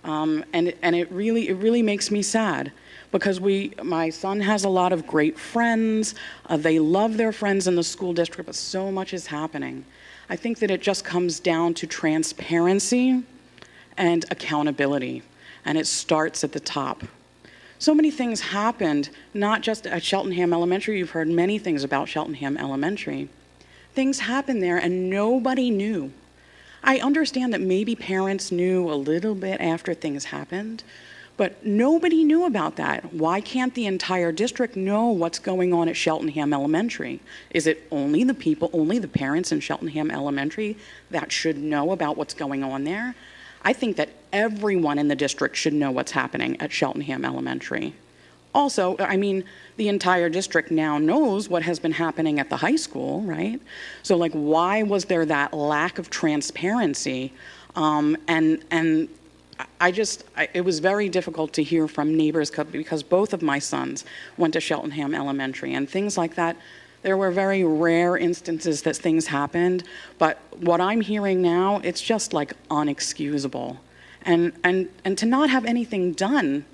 and it really makes me sad because my son has a lot of great friends. They love their friends in the school district, but so much is happening. I think that it just comes down to transparency and accountability, and it starts at the top. So many things happened, not just at Cheltenham Elementary. You've heard many things about Cheltenham Elementary. Things happened there and nobody knew. I understand that maybe parents knew a little bit after things happened, but nobody knew about that. Why can't the entire district know what's going on at Cheltenham Elementary? Is it only the parents in Cheltenham Elementary that should know about what's going on there? I think that everyone in the district should know what's happening at Cheltenham Elementary. Also, I mean, the entire district now knows what has been happening at the high school, right? So, like, why was there that lack of transparency? It was very difficult to hear from neighbors because both of my sons went to Cheltenham Elementary and things like that. There were very rare instances that things happened, but what I'm hearing now, it's just like unexcusable. And to not have anything done,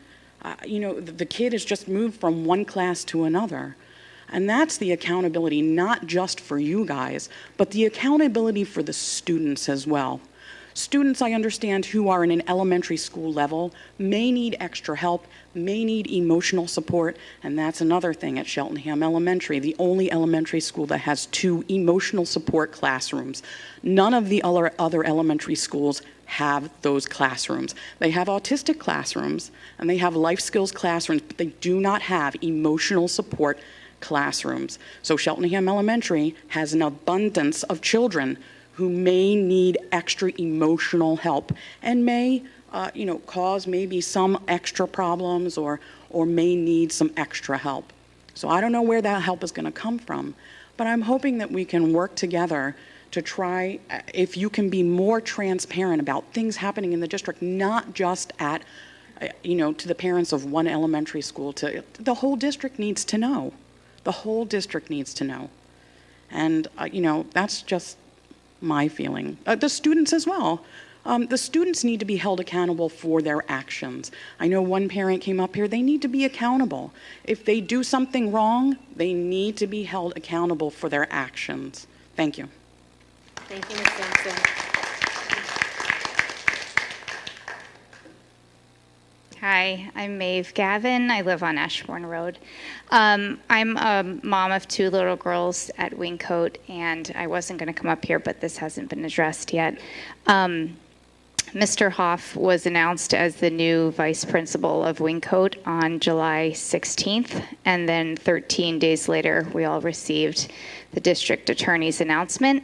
the kid has just moved from one class to another. And that's the accountability, not just for you guys, but the accountability for the students as well. Students, I understand, who are in an elementary school level may need extra help, may need emotional support, and that's another thing at Cheltenham Elementary, the only elementary school that has 2 emotional support classrooms. None of the other elementary schools have those classrooms. They have autistic classrooms, and they have life skills classrooms, but they do not have emotional support classrooms. So Cheltenham Elementary has an abundance of children who may need extra emotional help and may, cause maybe some extra problems or may need some extra help. So I don't know where that help is going to come from, but I'm hoping that we can work together to try, if you can be more transparent about things happening in the district, not just at, to the parents of one elementary school, the whole district needs to know. The whole district needs to know. And, that's just my feeling. The students as well. The students need to be held accountable for their actions. I know one parent came up here, they need to be accountable. If they do something wrong, they need to be held accountable for their actions. Thank you. Thank you, Ms. Sampson. Hi, I'm Maeve Gavin. I live on Ashbourne Road. I'm a mom of 2 little girls at Wingcote, and I wasn't going to come up here, but this hasn't been addressed yet. Mr. Hoff was announced as the new vice principal of Wingcote on July 16th, and then 13 days later, we all received the district attorney's announcement.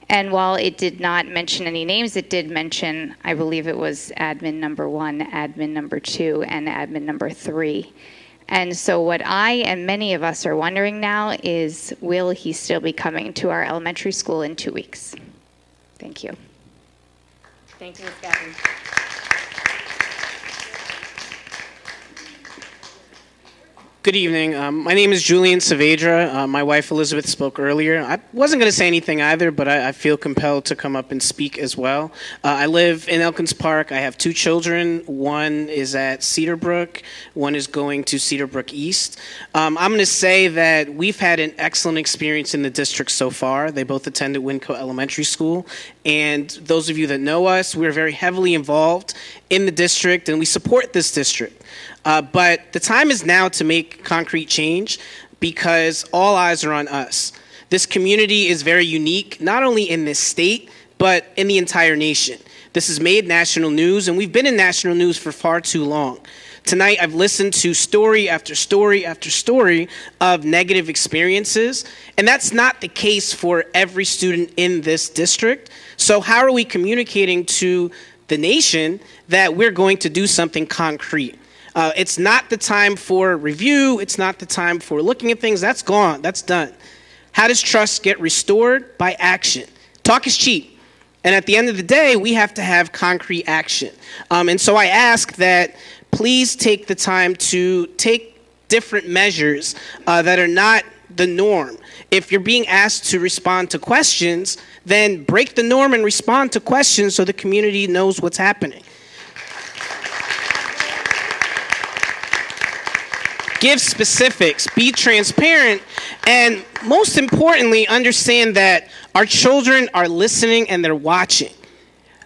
And while it did not mention any names, it did mention, I believe it was admin number 1, admin number 2, and admin number 3. And so what I and many of us are wondering now is, will he still be coming to our elementary school in 2 weeks? Thank you. Thank you, Ms. Gavin. Good evening. My name is Julian Saavedra. My wife Elizabeth spoke earlier. I wasn't going to say anything either, but I feel compelled to come up and speak as well. I live in Elkins Park. I have 2 children. One is at Cedar Brook. One is going to Cedar Brook East. I'm going to say that we've had an excellent experience in the district so far. They both attended Winco Elementary School. And those of you that know us, we're very heavily involved in the district, and we support this district. But the time is now to make concrete change because all eyes are on us. This community is very unique, not only in this state, but in the entire nation. This has made national news, and we've been in national news for far too long. Tonight, I've listened to story after story after story of negative experiences, and that's not the case for every student in this district. So how are we communicating to the nation that we're going to do something concrete? It's not the time for review. It's not the time for looking at things. That's gone. That's done. How does trust get restored? By action. Talk is cheap. And at the end of the day, we have to have concrete action. And so I ask that please take the time to take different measures that are not the norm. If you're being asked to respond to questions, then break the norm and respond to questions so the community knows what's happening. Give specifics, be transparent, and most importantly, understand that our children are listening and they're watching.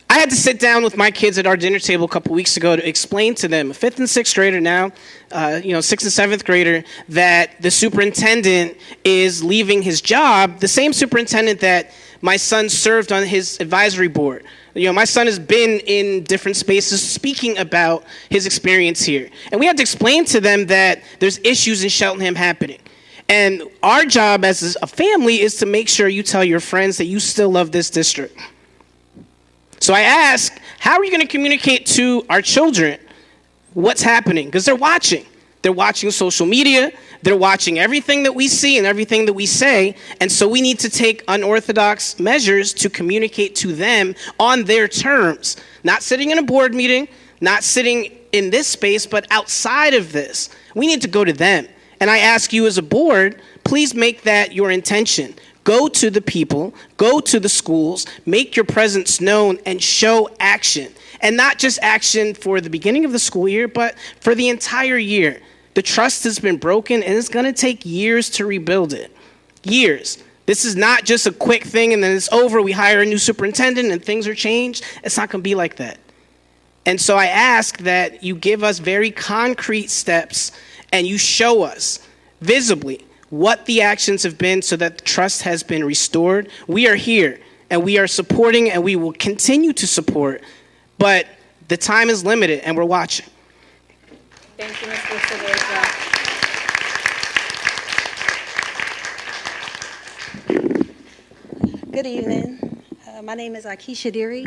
I had to sit down with my kids at our dinner table a couple weeks ago to explain to them, a 5th and 6th grader now, 6th and 7th grader, that the superintendent is leaving his job, the same superintendent that my son served on his advisory board. My son has been in different spaces speaking about his experience here. And we had to explain to them that there's issues in Cheltenham happening. And our job as a family is to make sure you tell your friends that you still love this district. So I ask, how are you going to communicate to our children what's happening? Because they're watching. They're watching social media. They're watching everything that we see and everything that we say. And so we need to take unorthodox measures to communicate to them on their terms. Not sitting in a board meeting, not sitting in this space, but outside of this. We need to go to them. And I ask you as a board, please make that your intention. Go to the people, go to the schools, make your presence known, and show action. And not just action for the beginning of the school year, but for the entire year. The trust has been broken, and it's going to take years to rebuild it. Years. This is not just a quick thing, and then it's over. We hire a new superintendent, and things are changed. It's not going to be like that. And so I ask that you give us very concrete steps, and you show us visibly what the actions have been so that the trust has been restored. We are here, and we are supporting, and we will continue to support. But the time is limited, and we're watching. Thank you, Mr. Saavedra. Good evening. My name is Akeisha Deary.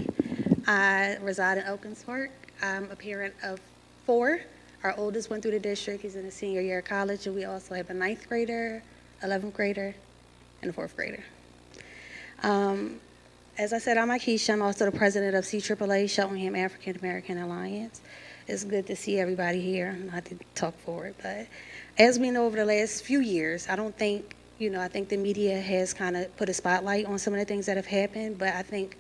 I reside in Elkins Park. I'm a parent of 4. Our oldest went through the district. He's in his senior year of college, and we also have a 9th grader, 11th grader, and a 4th grader. As I said, I'm Akeisha. I'm also the president of CAAA, Cheltenham African American Alliance. It's good to see everybody here. Not to talk forward, but as we know over the last few years, I think the media has kind of put a spotlight on some of the things that have happened, but I think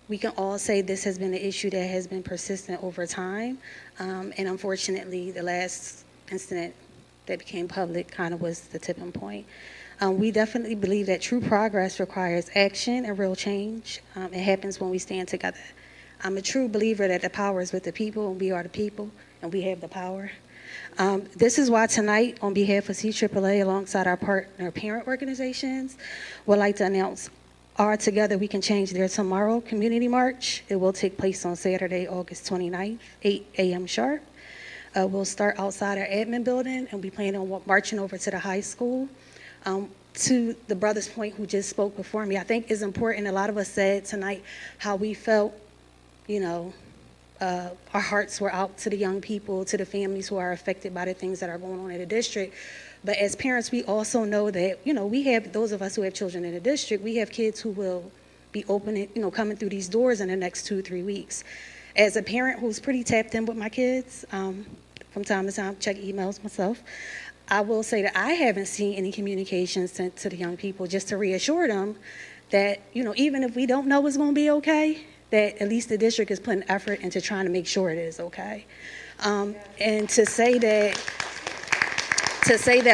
we can all say this has been an issue that has been persistent over time. And unfortunately, the last incident that became public kind of was the tipping point. We definitely believe that true progress requires action and real change. It happens when we stand together. I'm a true believer that the power is with the people, and we are the people, and we have the power. This is why tonight, on behalf of CAAA, alongside our partner parent organizations, would like to announce our Together We Can Change Their Tomorrow community march. It will take place on Saturday, August 29th, 8 a.m. sharp. We'll start outside our admin building, and we plan on marching over to the high school. To the brother's point who just spoke before me, I think it's important. A lot of us said tonight how we felt, our hearts were out to the young people, to the families who are affected by the things that are going on in the district. But as parents, we also know that, we have, those of us who have children in the district, we have kids who will be opening, coming through these doors in the next 2-3 weeks. As a parent who's pretty tapped in with my kids, from time to time, check emails myself, I will say that I haven't seen any communication sent to the young people just to reassure them that, even if we don't know it's going to be okay, that at least the district is putting effort into trying to make sure it is okay. And to say that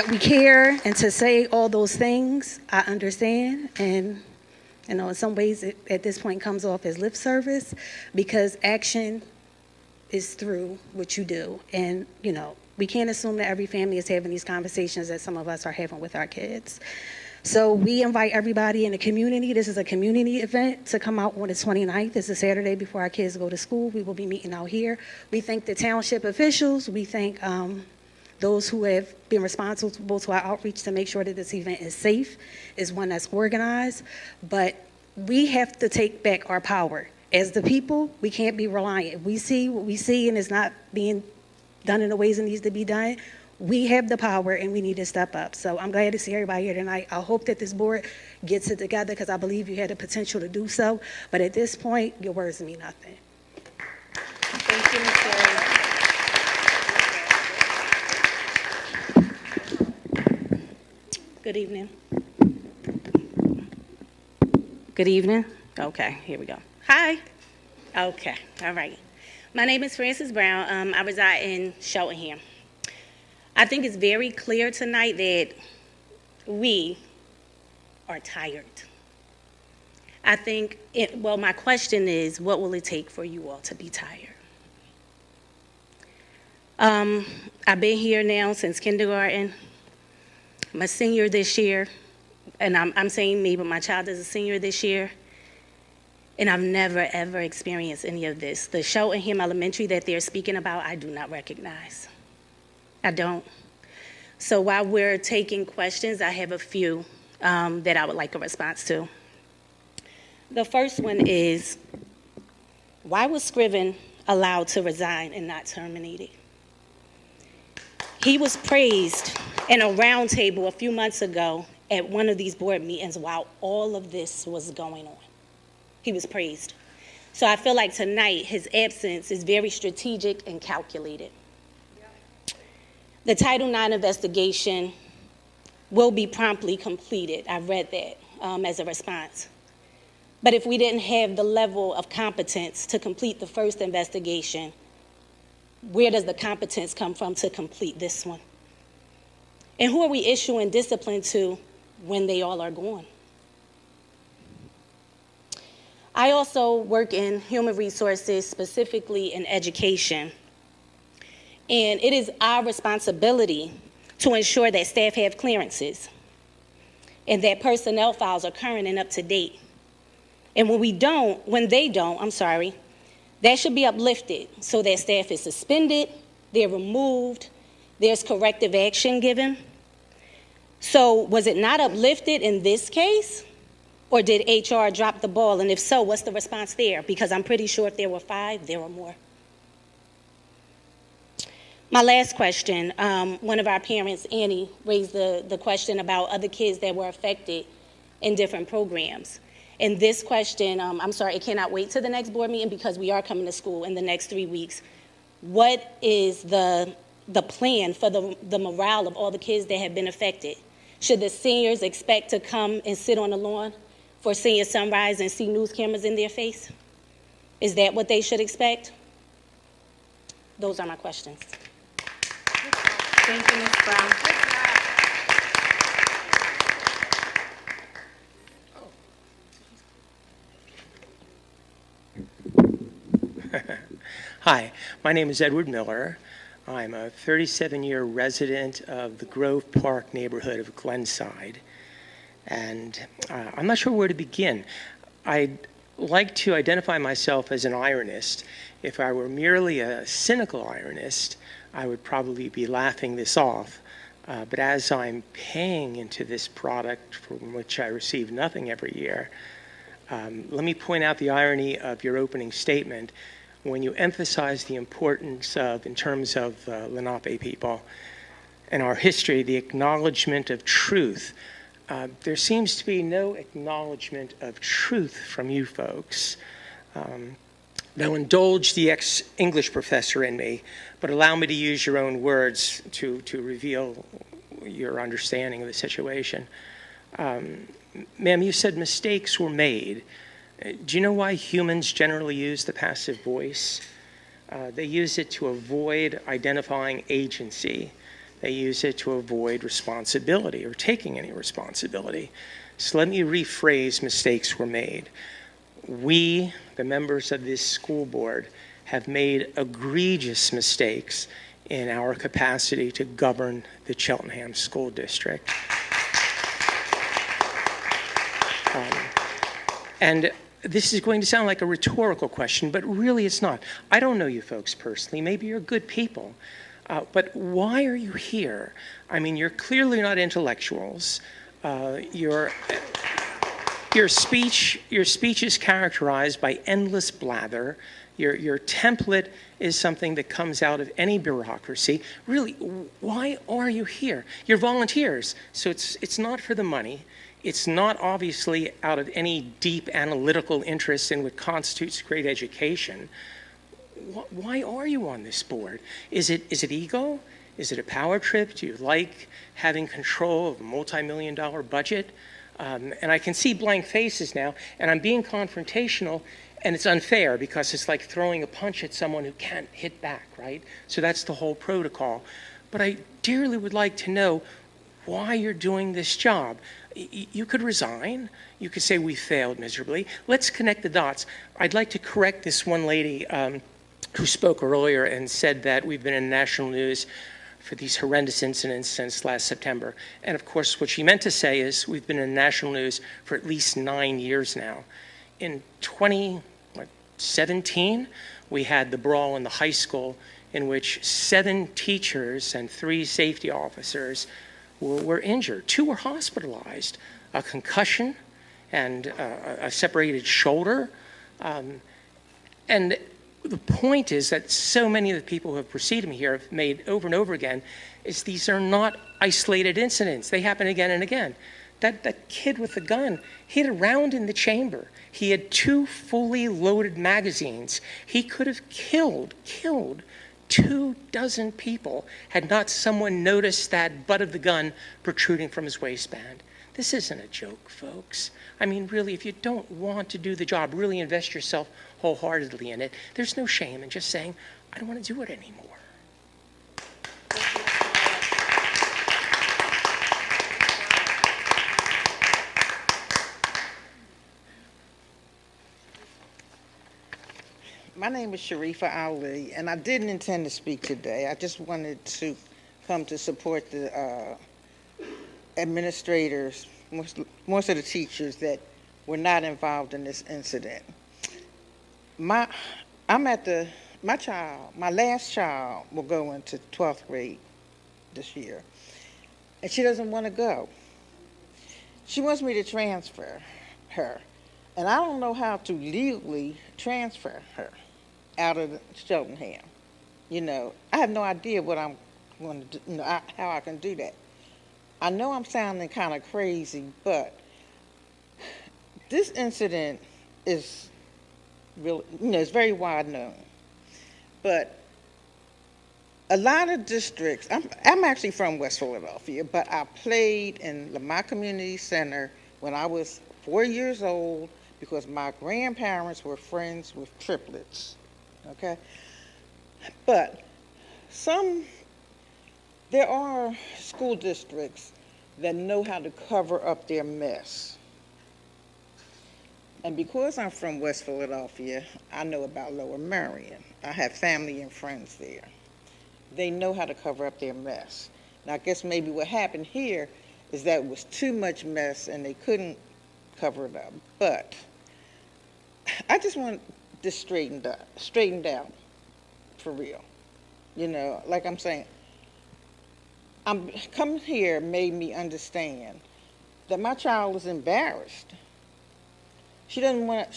we care and to say all those things, I understand. And, in some ways it at this point comes off as lip service because action is through what you do. And, we can't assume that every family is having these conversations that some of us are having with our kids. So we invite everybody in the community. This is a community event to come out on the 29th. It's a Saturday before our kids go to school. We will be meeting out here. We thank the township officials. We thank those who have been responsible to our outreach to make sure that this event is safe, is one that's organized. But we have to take back our power. As the people, we can't be reliant. We see what we see and it's not being done in the ways it needs to be done. We have the power and we need to step up. So I'm glad to see everybody here tonight. I hope that this board gets it together because I believe you had the potential to do so. But at this point, your words mean nothing. Thank you, Ms. Berry. Good evening. Good evening. Okay, here we go. Hi. Okay, all right. My name is Frances Brown. I reside in Cheltenham. I think it's very clear tonight that we are tired. I think, my question is, what will it take for you all to be tired? I've been here now since kindergarten. I'm a senior this year, and I'm saying me, but my child is a senior this year. And I've never, ever experienced any of this. The Cheltenham Elementary that they're speaking about, I do not recognize. I don't. So while we're taking questions, I have a few that I would like a response to. The first one is, why was Scriven allowed to resign and not terminated? He was praised in a roundtable a few months ago at one of these board meetings while all of this was going on. He was praised. So I feel like tonight his absence is very strategic and calculated. The Title IX investigation will be promptly completed. I read that as a response. But if we didn't have the level of competence to complete the first investigation, where does the competence come from to complete this one? And who are we issuing discipline to when they all are gone? I also work in human resources, specifically in education. And it is our responsibility to ensure that staff have clearances and that personnel files are current and up to date. And when they don't, that should be uplifted so that staff is suspended, they're removed, there's corrective action given. So was it not uplifted in this case? Or did HR drop the ball? And if so, what's the response there? Because I'm pretty sure if there were 5, there were more. My last question, one of our parents, Annie, raised the question about other kids that were affected in different programs. And this question, it cannot wait till the next board meeting because we are coming to school in the next 3 weeks. What is the plan for the morale of all the kids that have been affected? Should the seniors expect to come and sit on the lawn for senior sunrise and see news cameras in their face? Is that what they should expect? Those are my questions. Thank you, Ms. Brown. Hi, my name is Edward Miller. I'm a 37-year resident of the Grove Park neighborhood of Glenside. And I'm not sure where to begin. I'd like to identify myself as an ironist. If I were merely a cynical ironist, I would probably be laughing this off. But as I'm paying into this product from which I receive nothing every year, let me point out the irony of your opening statement when you emphasize the importance of, in terms of Lenape people and our history, the acknowledgement of truth. There seems to be no acknowledgement of truth from you folks. Now indulge the ex-English professor in me, but allow me to use your own words to reveal your understanding of the situation. Ma'am, you said mistakes were made. Do you know why humans generally use the passive voice? They use it to avoid identifying agency. They use it to avoid responsibility or taking any responsibility. So let me rephrase mistakes were made. We, the members of this school board, have made egregious mistakes in our capacity to govern the Cheltenham School District. And this is going to sound like a rhetorical question, but really it's not. I don't know you folks personally. Maybe you're good people. But why are you here? I mean, you're clearly not intellectuals. Your speech is characterized by endless blather. Your template is something that comes out of any bureaucracy. Really, why are you here? You're volunteers, so it's not for the money. It's not obviously out of any deep analytical interest in what constitutes great education. Why are you on this board? Is it ego? Is it a power trip? Do you like having control of a multi-million-dollar budget? And I can see blank faces now, and I'm being confrontational, and it's unfair because it's like throwing a punch at someone who can't hit back, right? So that's the whole protocol. But I dearly would like to know why you're doing this job. You could resign. You could say we failed miserably. Let's connect the dots. I'd like to correct this one lady who spoke earlier and said that we've been in national news for these horrendous incidents since last September. And of course, what she meant to say is we've been in national news for at least 9 years now. In 2017, we had the brawl in the high school in which 7 teachers and 3 safety officers were injured. 2 were hospitalized, a concussion and a separated shoulder. And the point is that so many of the people who have preceded me here have made over and over again is these are not isolated incidents. They happen again and again. That kid with the gun, he had a round in the chamber. He had 2 fully loaded magazines. He could have killed 24 people had not someone noticed that butt of the gun protruding from his waistband. This isn't a joke, folks. I mean, really, if you don't want to do the job, really invest yourself wholeheartedly in it. There's no shame in just saying, I don't want to do it anymore. My name is Sharifa Ali, and I didn't intend to speak today. I just wanted to come to support the administrators, most of the teachers that were not involved in this incident. My last child will go into 12th grade this year, and she doesn't want to go. She wants me to transfer her, and I don't know how to legally transfer her out of Cheltenham. You know, I have no idea what I'm going to do, how I can do that. I know I'm sounding kind of crazy, but this incident is really, it's very wide known. But a lot of districts, I'm actually from West Philadelphia, but I played in Lamont Community Center when I was 4 years old because my grandparents were friends with triplets, okay? But there are school districts that know how to cover up their mess. And because I'm from West Philadelphia, I know about Lower Merion. I have family and friends there. They know how to cover up their mess. Now, I guess maybe what happened here is that it was too much mess and they couldn't cover it up. But I just want this straightened out, for real. You know, like I'm saying, coming here made me understand that my child is embarrassed. She doesn't want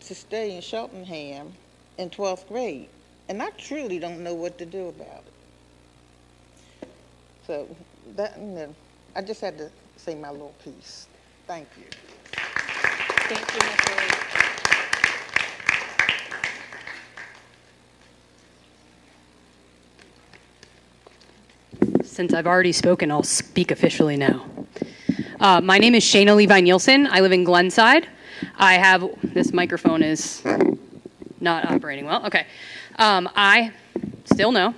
to stay in Cheltenham in 12th grade, and I truly don't know what to do about it. So that, I just had to say my little piece. Thank you. Thank you, Ms. Lee. Since I've already spoken, I'll speak officially now. My name is Shayna Levi Nielsen. I live in Glenside. I have, this microphone is not operating well. Okay. I still no.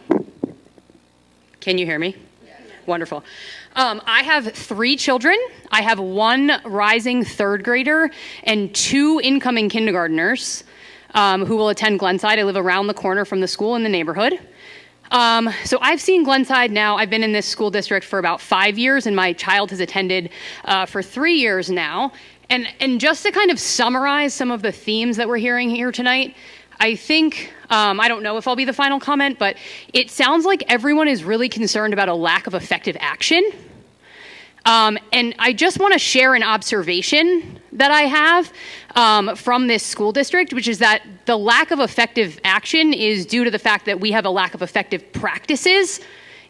Can you hear me? Yes. Wonderful. I have 3 children. I have 1 rising 3rd grader and 2 incoming kindergartners who will attend Glenside. I live around the corner from the school in the neighborhood. So I've seen Glenside now. I've been in this school district for about 5 years, and my child has attended for 3 years now. And just to kind of summarize some of the themes that we're hearing here tonight, I think, I don't know if I'll be the final comment, but it sounds like everyone is really concerned about a lack of effective action. And I just want to share an observation that I have from this school district, which is that the lack of effective action is due to the fact that we have a lack of effective practices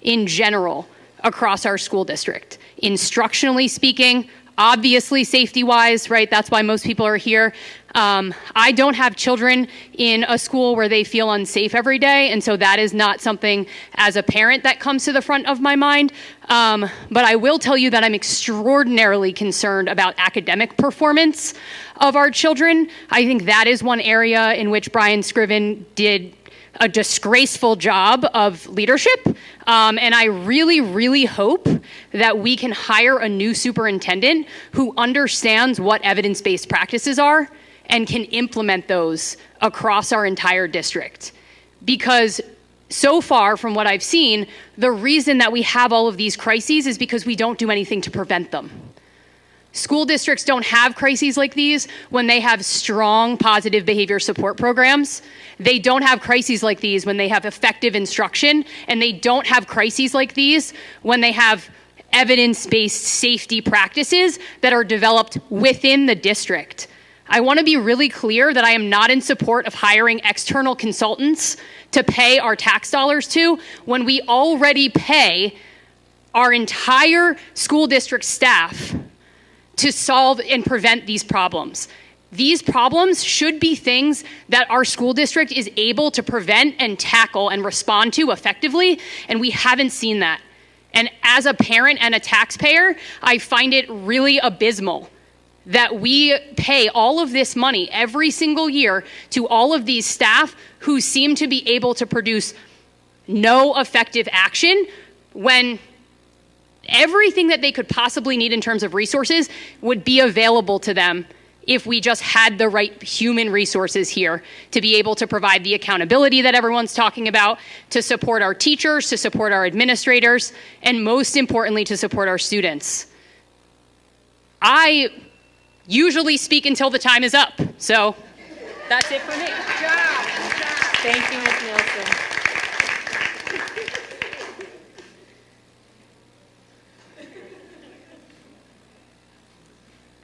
in general across our school district. Instructionally speaking, obviously safety-wise, right? That's why most people are here. I don't have children in a school where they feel unsafe every day, and so that is not something as a parent that comes to the front of my mind. But I will tell you that I'm extraordinarily concerned about academic performance of our children. I think that is one area in which Brian Scriven did a disgraceful job of leadership. And I really, really hope that we can hire a new superintendent who understands what evidence-based practices are and can implement those across our entire district. Because so far, from what I've seen, the reason that we have all of these crises is because we don't do anything to prevent them. School districts don't have crises like these when they have strong positive behavior support programs. They don't have crises like these when they have effective instruction, and they don't have crises like these when they have evidence-based safety practices that are developed within the district. I want to be really clear that I am not in support of hiring external consultants to pay our tax dollars to when we already pay our entire school district staff to solve and prevent these problems. These problems should be things that our school district is able to prevent and tackle and respond to effectively, and we haven't seen that. And as a parent and a taxpayer, I find it really abysmal that we pay all of this money every single year to all of these staff who seem to be able to produce no effective action when everything that they could possibly need in terms of resources would be available to them if we just had the right human resources here to be able to provide the accountability that everyone's talking about, to support our teachers, to support our administrators, and most importantly, to support our students. I usually speak until the time is up, so that's it for me. Thank you, Ms. Nielsen.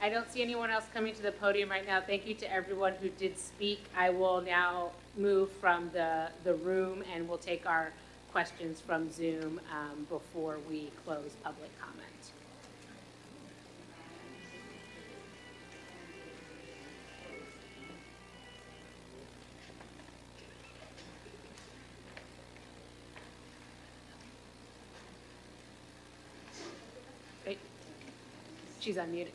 I don't see anyone else coming to the podium right now. Thank you to everyone who did speak. I will now move from the room, and we'll take our questions from Zoom before we close public comment. She's unmuted.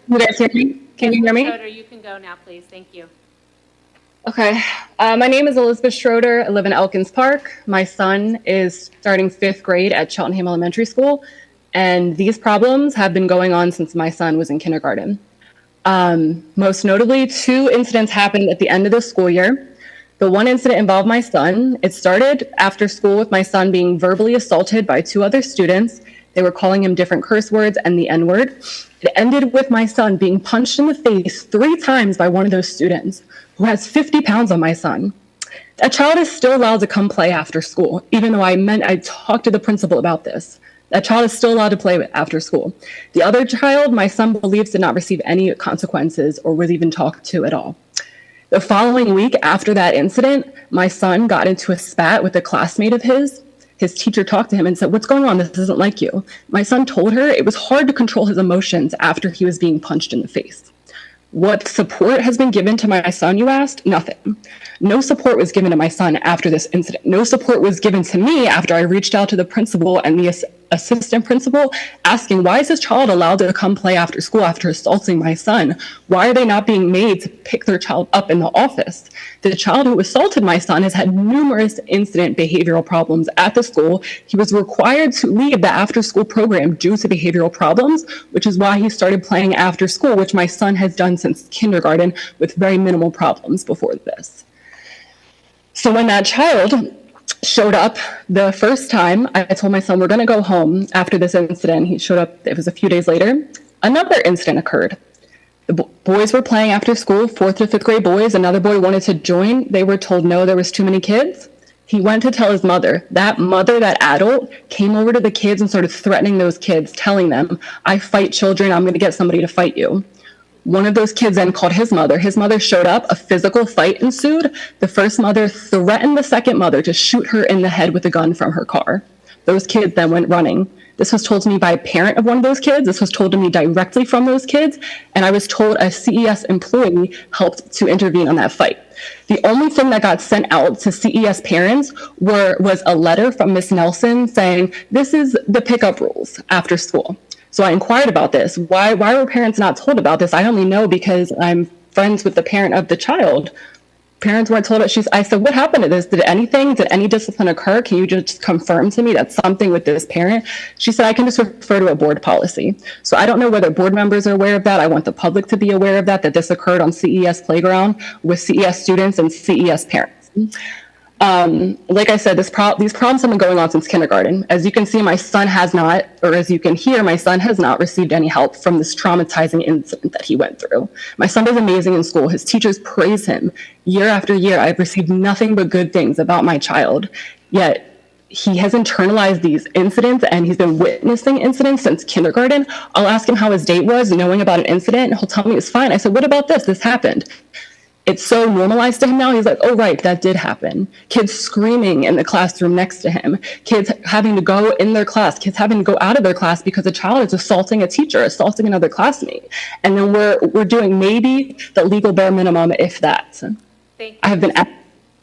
You guys hear me? Can you hear me? Schroeder, you can go now, please. Thank you. Okay. My name is Elizabeth Schroeder. I live in Elkins Park. My son is starting 5th grade at Cheltenham Elementary School, and these problems have been going on since my son was in kindergarten. Most notably, 2 incidents happened at the end of the school year. The one incident involved my son. It started after school with my son being verbally assaulted by 2 other students. They were calling him different curse words and the N-word. It ended with my son being punched in the face 3 times by one of those students who has 50 pounds on my son. That child is still allowed to come play after school, even though I talked to the principal about this. That child is still allowed to play after school. The other child, my son believes, did not receive any consequences or was even talked to at all. The following week after that incident, my son got into a spat with a classmate of his. His teacher talked to him and said, "What's going on? This isn't like you." My son told her it was hard to control his emotions after he was being punched in the face. What support has been given to my son, you asked? Nothing. No support was given to my son after this incident. No support was given to me after I reached out to the principal and the assistant principal asking, why is this child allowed to come play after school after assaulting my son? Why are they not being made to pick their child up in the office? The child who assaulted my son has had numerous incident behavioral problems at the school. He was required to leave the after school program due to behavioral problems, which is why he started playing after school, which my son has done since kindergarten with very minimal problems before this. So when that child showed up the first time, I told my son, we're going to go home after this incident. He showed up, it was a few days later. Another incident occurred. The boys were playing after school, 4th to 5th grade boys. Another boy wanted to join. They were told no, there was too many kids. He went to tell his mother. That mother, that adult, came over to the kids and started threatening those kids, telling them, I fight children, I'm going to get somebody to fight you. One of those kids then called his mother. His mother showed up. A physical fight ensued. The first mother threatened the second mother to shoot her in the head with a gun from her car. Those kids then went running. This was told to me by a parent of one of those kids. This was told to me directly from those kids. And I was told a CES employee helped to intervene on that fight. The only thing that got sent out to CES parents was a letter from Miss Nelson saying, this is the pickup rules after school. So I inquired about this. Why were parents not told about this? I only know because I'm friends with the parent of the child. Parents weren't told it. I said, what happened to this? Did any discipline occur? Can you just confirm to me that something with this parent? She said, I can just refer to a board policy. So I don't know whether board members are aware of that. I want the public to be aware of that this occurred on CES playground with CES students and CES parents. Like I said, these problems have been going on since kindergarten. As you can see, my son has not, or as you can hear, my son has not received any help from this traumatizing incident that he went through. My son is amazing in school. His teachers praise him. Year after year, I've received nothing but good things about my child. Yet he has internalized these incidents and he's been witnessing incidents since kindergarten. I'll ask him how his date was, knowing about an incident, and he'll tell me it's fine. I said, what about this? This happened. It's so normalized to him now. He's like, oh, right, that did happen. Kids screaming in the classroom next to him. Kids having to go in their class. Kids having to go out of their class because a child is assaulting a teacher, assaulting another classmate. And then we're doing maybe the legal bare minimum, if that. Thank you. I have been.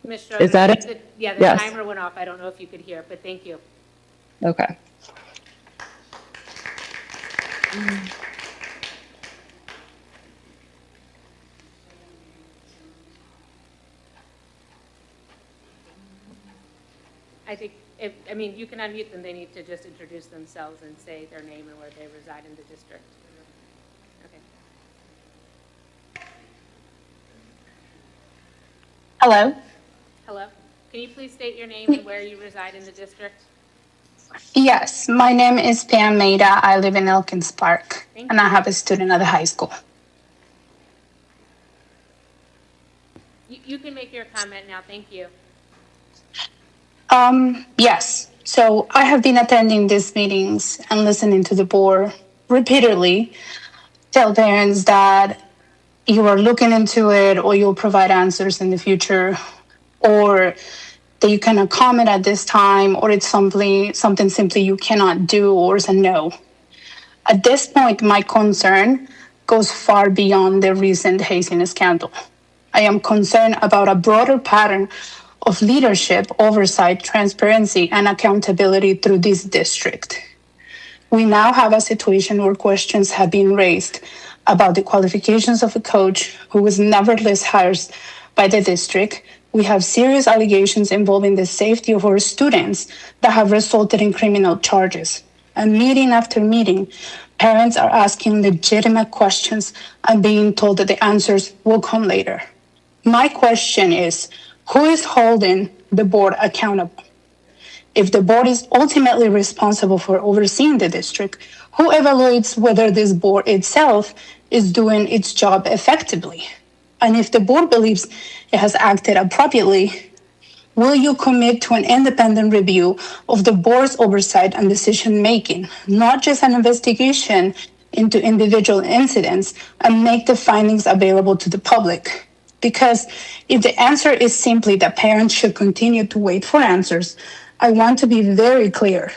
Ms. Schroeder, is that it? Yeah, the yes. timer went off. I don't know if you could hear, but thank you. Okay. I think, you can unmute them. They need to just introduce themselves and say their name and where they reside in the district. Okay. Hello. Hello. Can you please state your name and where you reside in the district? Yes, my name is Pam Maida. I live in Elkins Park, and I have a student at the high school. You can make your comment now. Thank you. Yes. So I have been attending these meetings and listening to the board repeatedly tell parents that you are looking into it or you'll provide answers in the future, or that you cannot comment at this time, or it's something simply you cannot do, or it's a no. At this point, my concern goes far beyond the recent hazing scandal. I am concerned about a broader pattern of leadership, oversight, transparency, and accountability through this district. We now have a situation where questions have been raised about the qualifications of a coach who was nevertheless hired by the district. We have serious allegations involving the safety of our students that have resulted in criminal charges. And meeting after meeting, parents are asking legitimate questions and being told that the answers will come later. My question is, who is holding the board accountable? If the board is ultimately responsible for overseeing the district, who evaluates whether this board itself is doing its job effectively? And if the board believes it has acted appropriately, will you commit to an independent review of the board's oversight and decision-making, not just an investigation into individual incidents, and make the findings available to the public? Because if the answer is simply that parents should continue to wait for answers, I want to be very clear.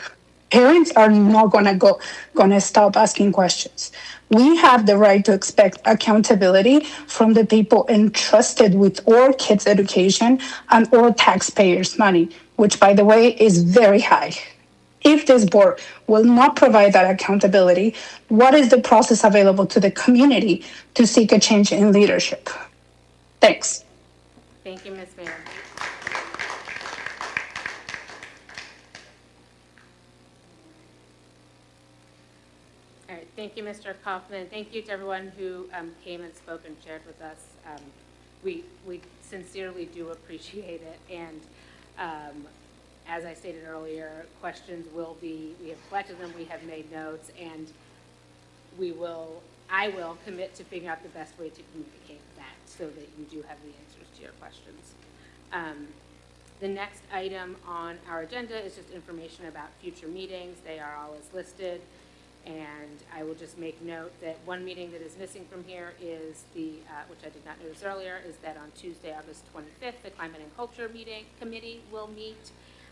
Parents are not gonna stop asking questions. We have the right to expect accountability from the people entrusted with our kids' education and our taxpayers' money, which, by the way, is very high. If this board will not provide that accountability, what is the process available to the community to seek a change in leadership? Thanks. Thank you, Ms. Mayor. All right, thank you, Mr. Kaufman. Thank you to everyone who came and spoke and shared with us. We sincerely do appreciate it. And as I stated earlier, questions will be, we have collected them, we have made notes, and I will commit to figuring out the best way to communicate that so that you do have the answers to your questions. The next item on our agenda is just information about future meetings. They are all as listed. And I will just make note that one meeting that is missing from here is which I did not notice earlier, is that on Tuesday, August 25th, the Climate and Culture Committee will meet.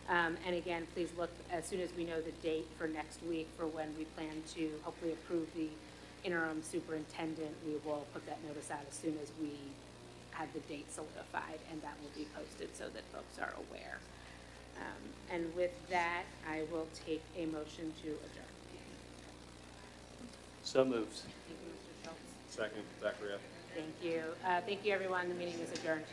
And again, please look as soon as we know the date for next week for when we plan to hopefully approve the interim superintendent. We will put that notice out as soon as we have the date solidified, and that will be posted so that folks are aware. And with that, I will take a motion to adjourn. So moved. Thank you, Mr. Schultz. Second, Zachariah. Thank you. Thank you, everyone. The meeting is adjourned.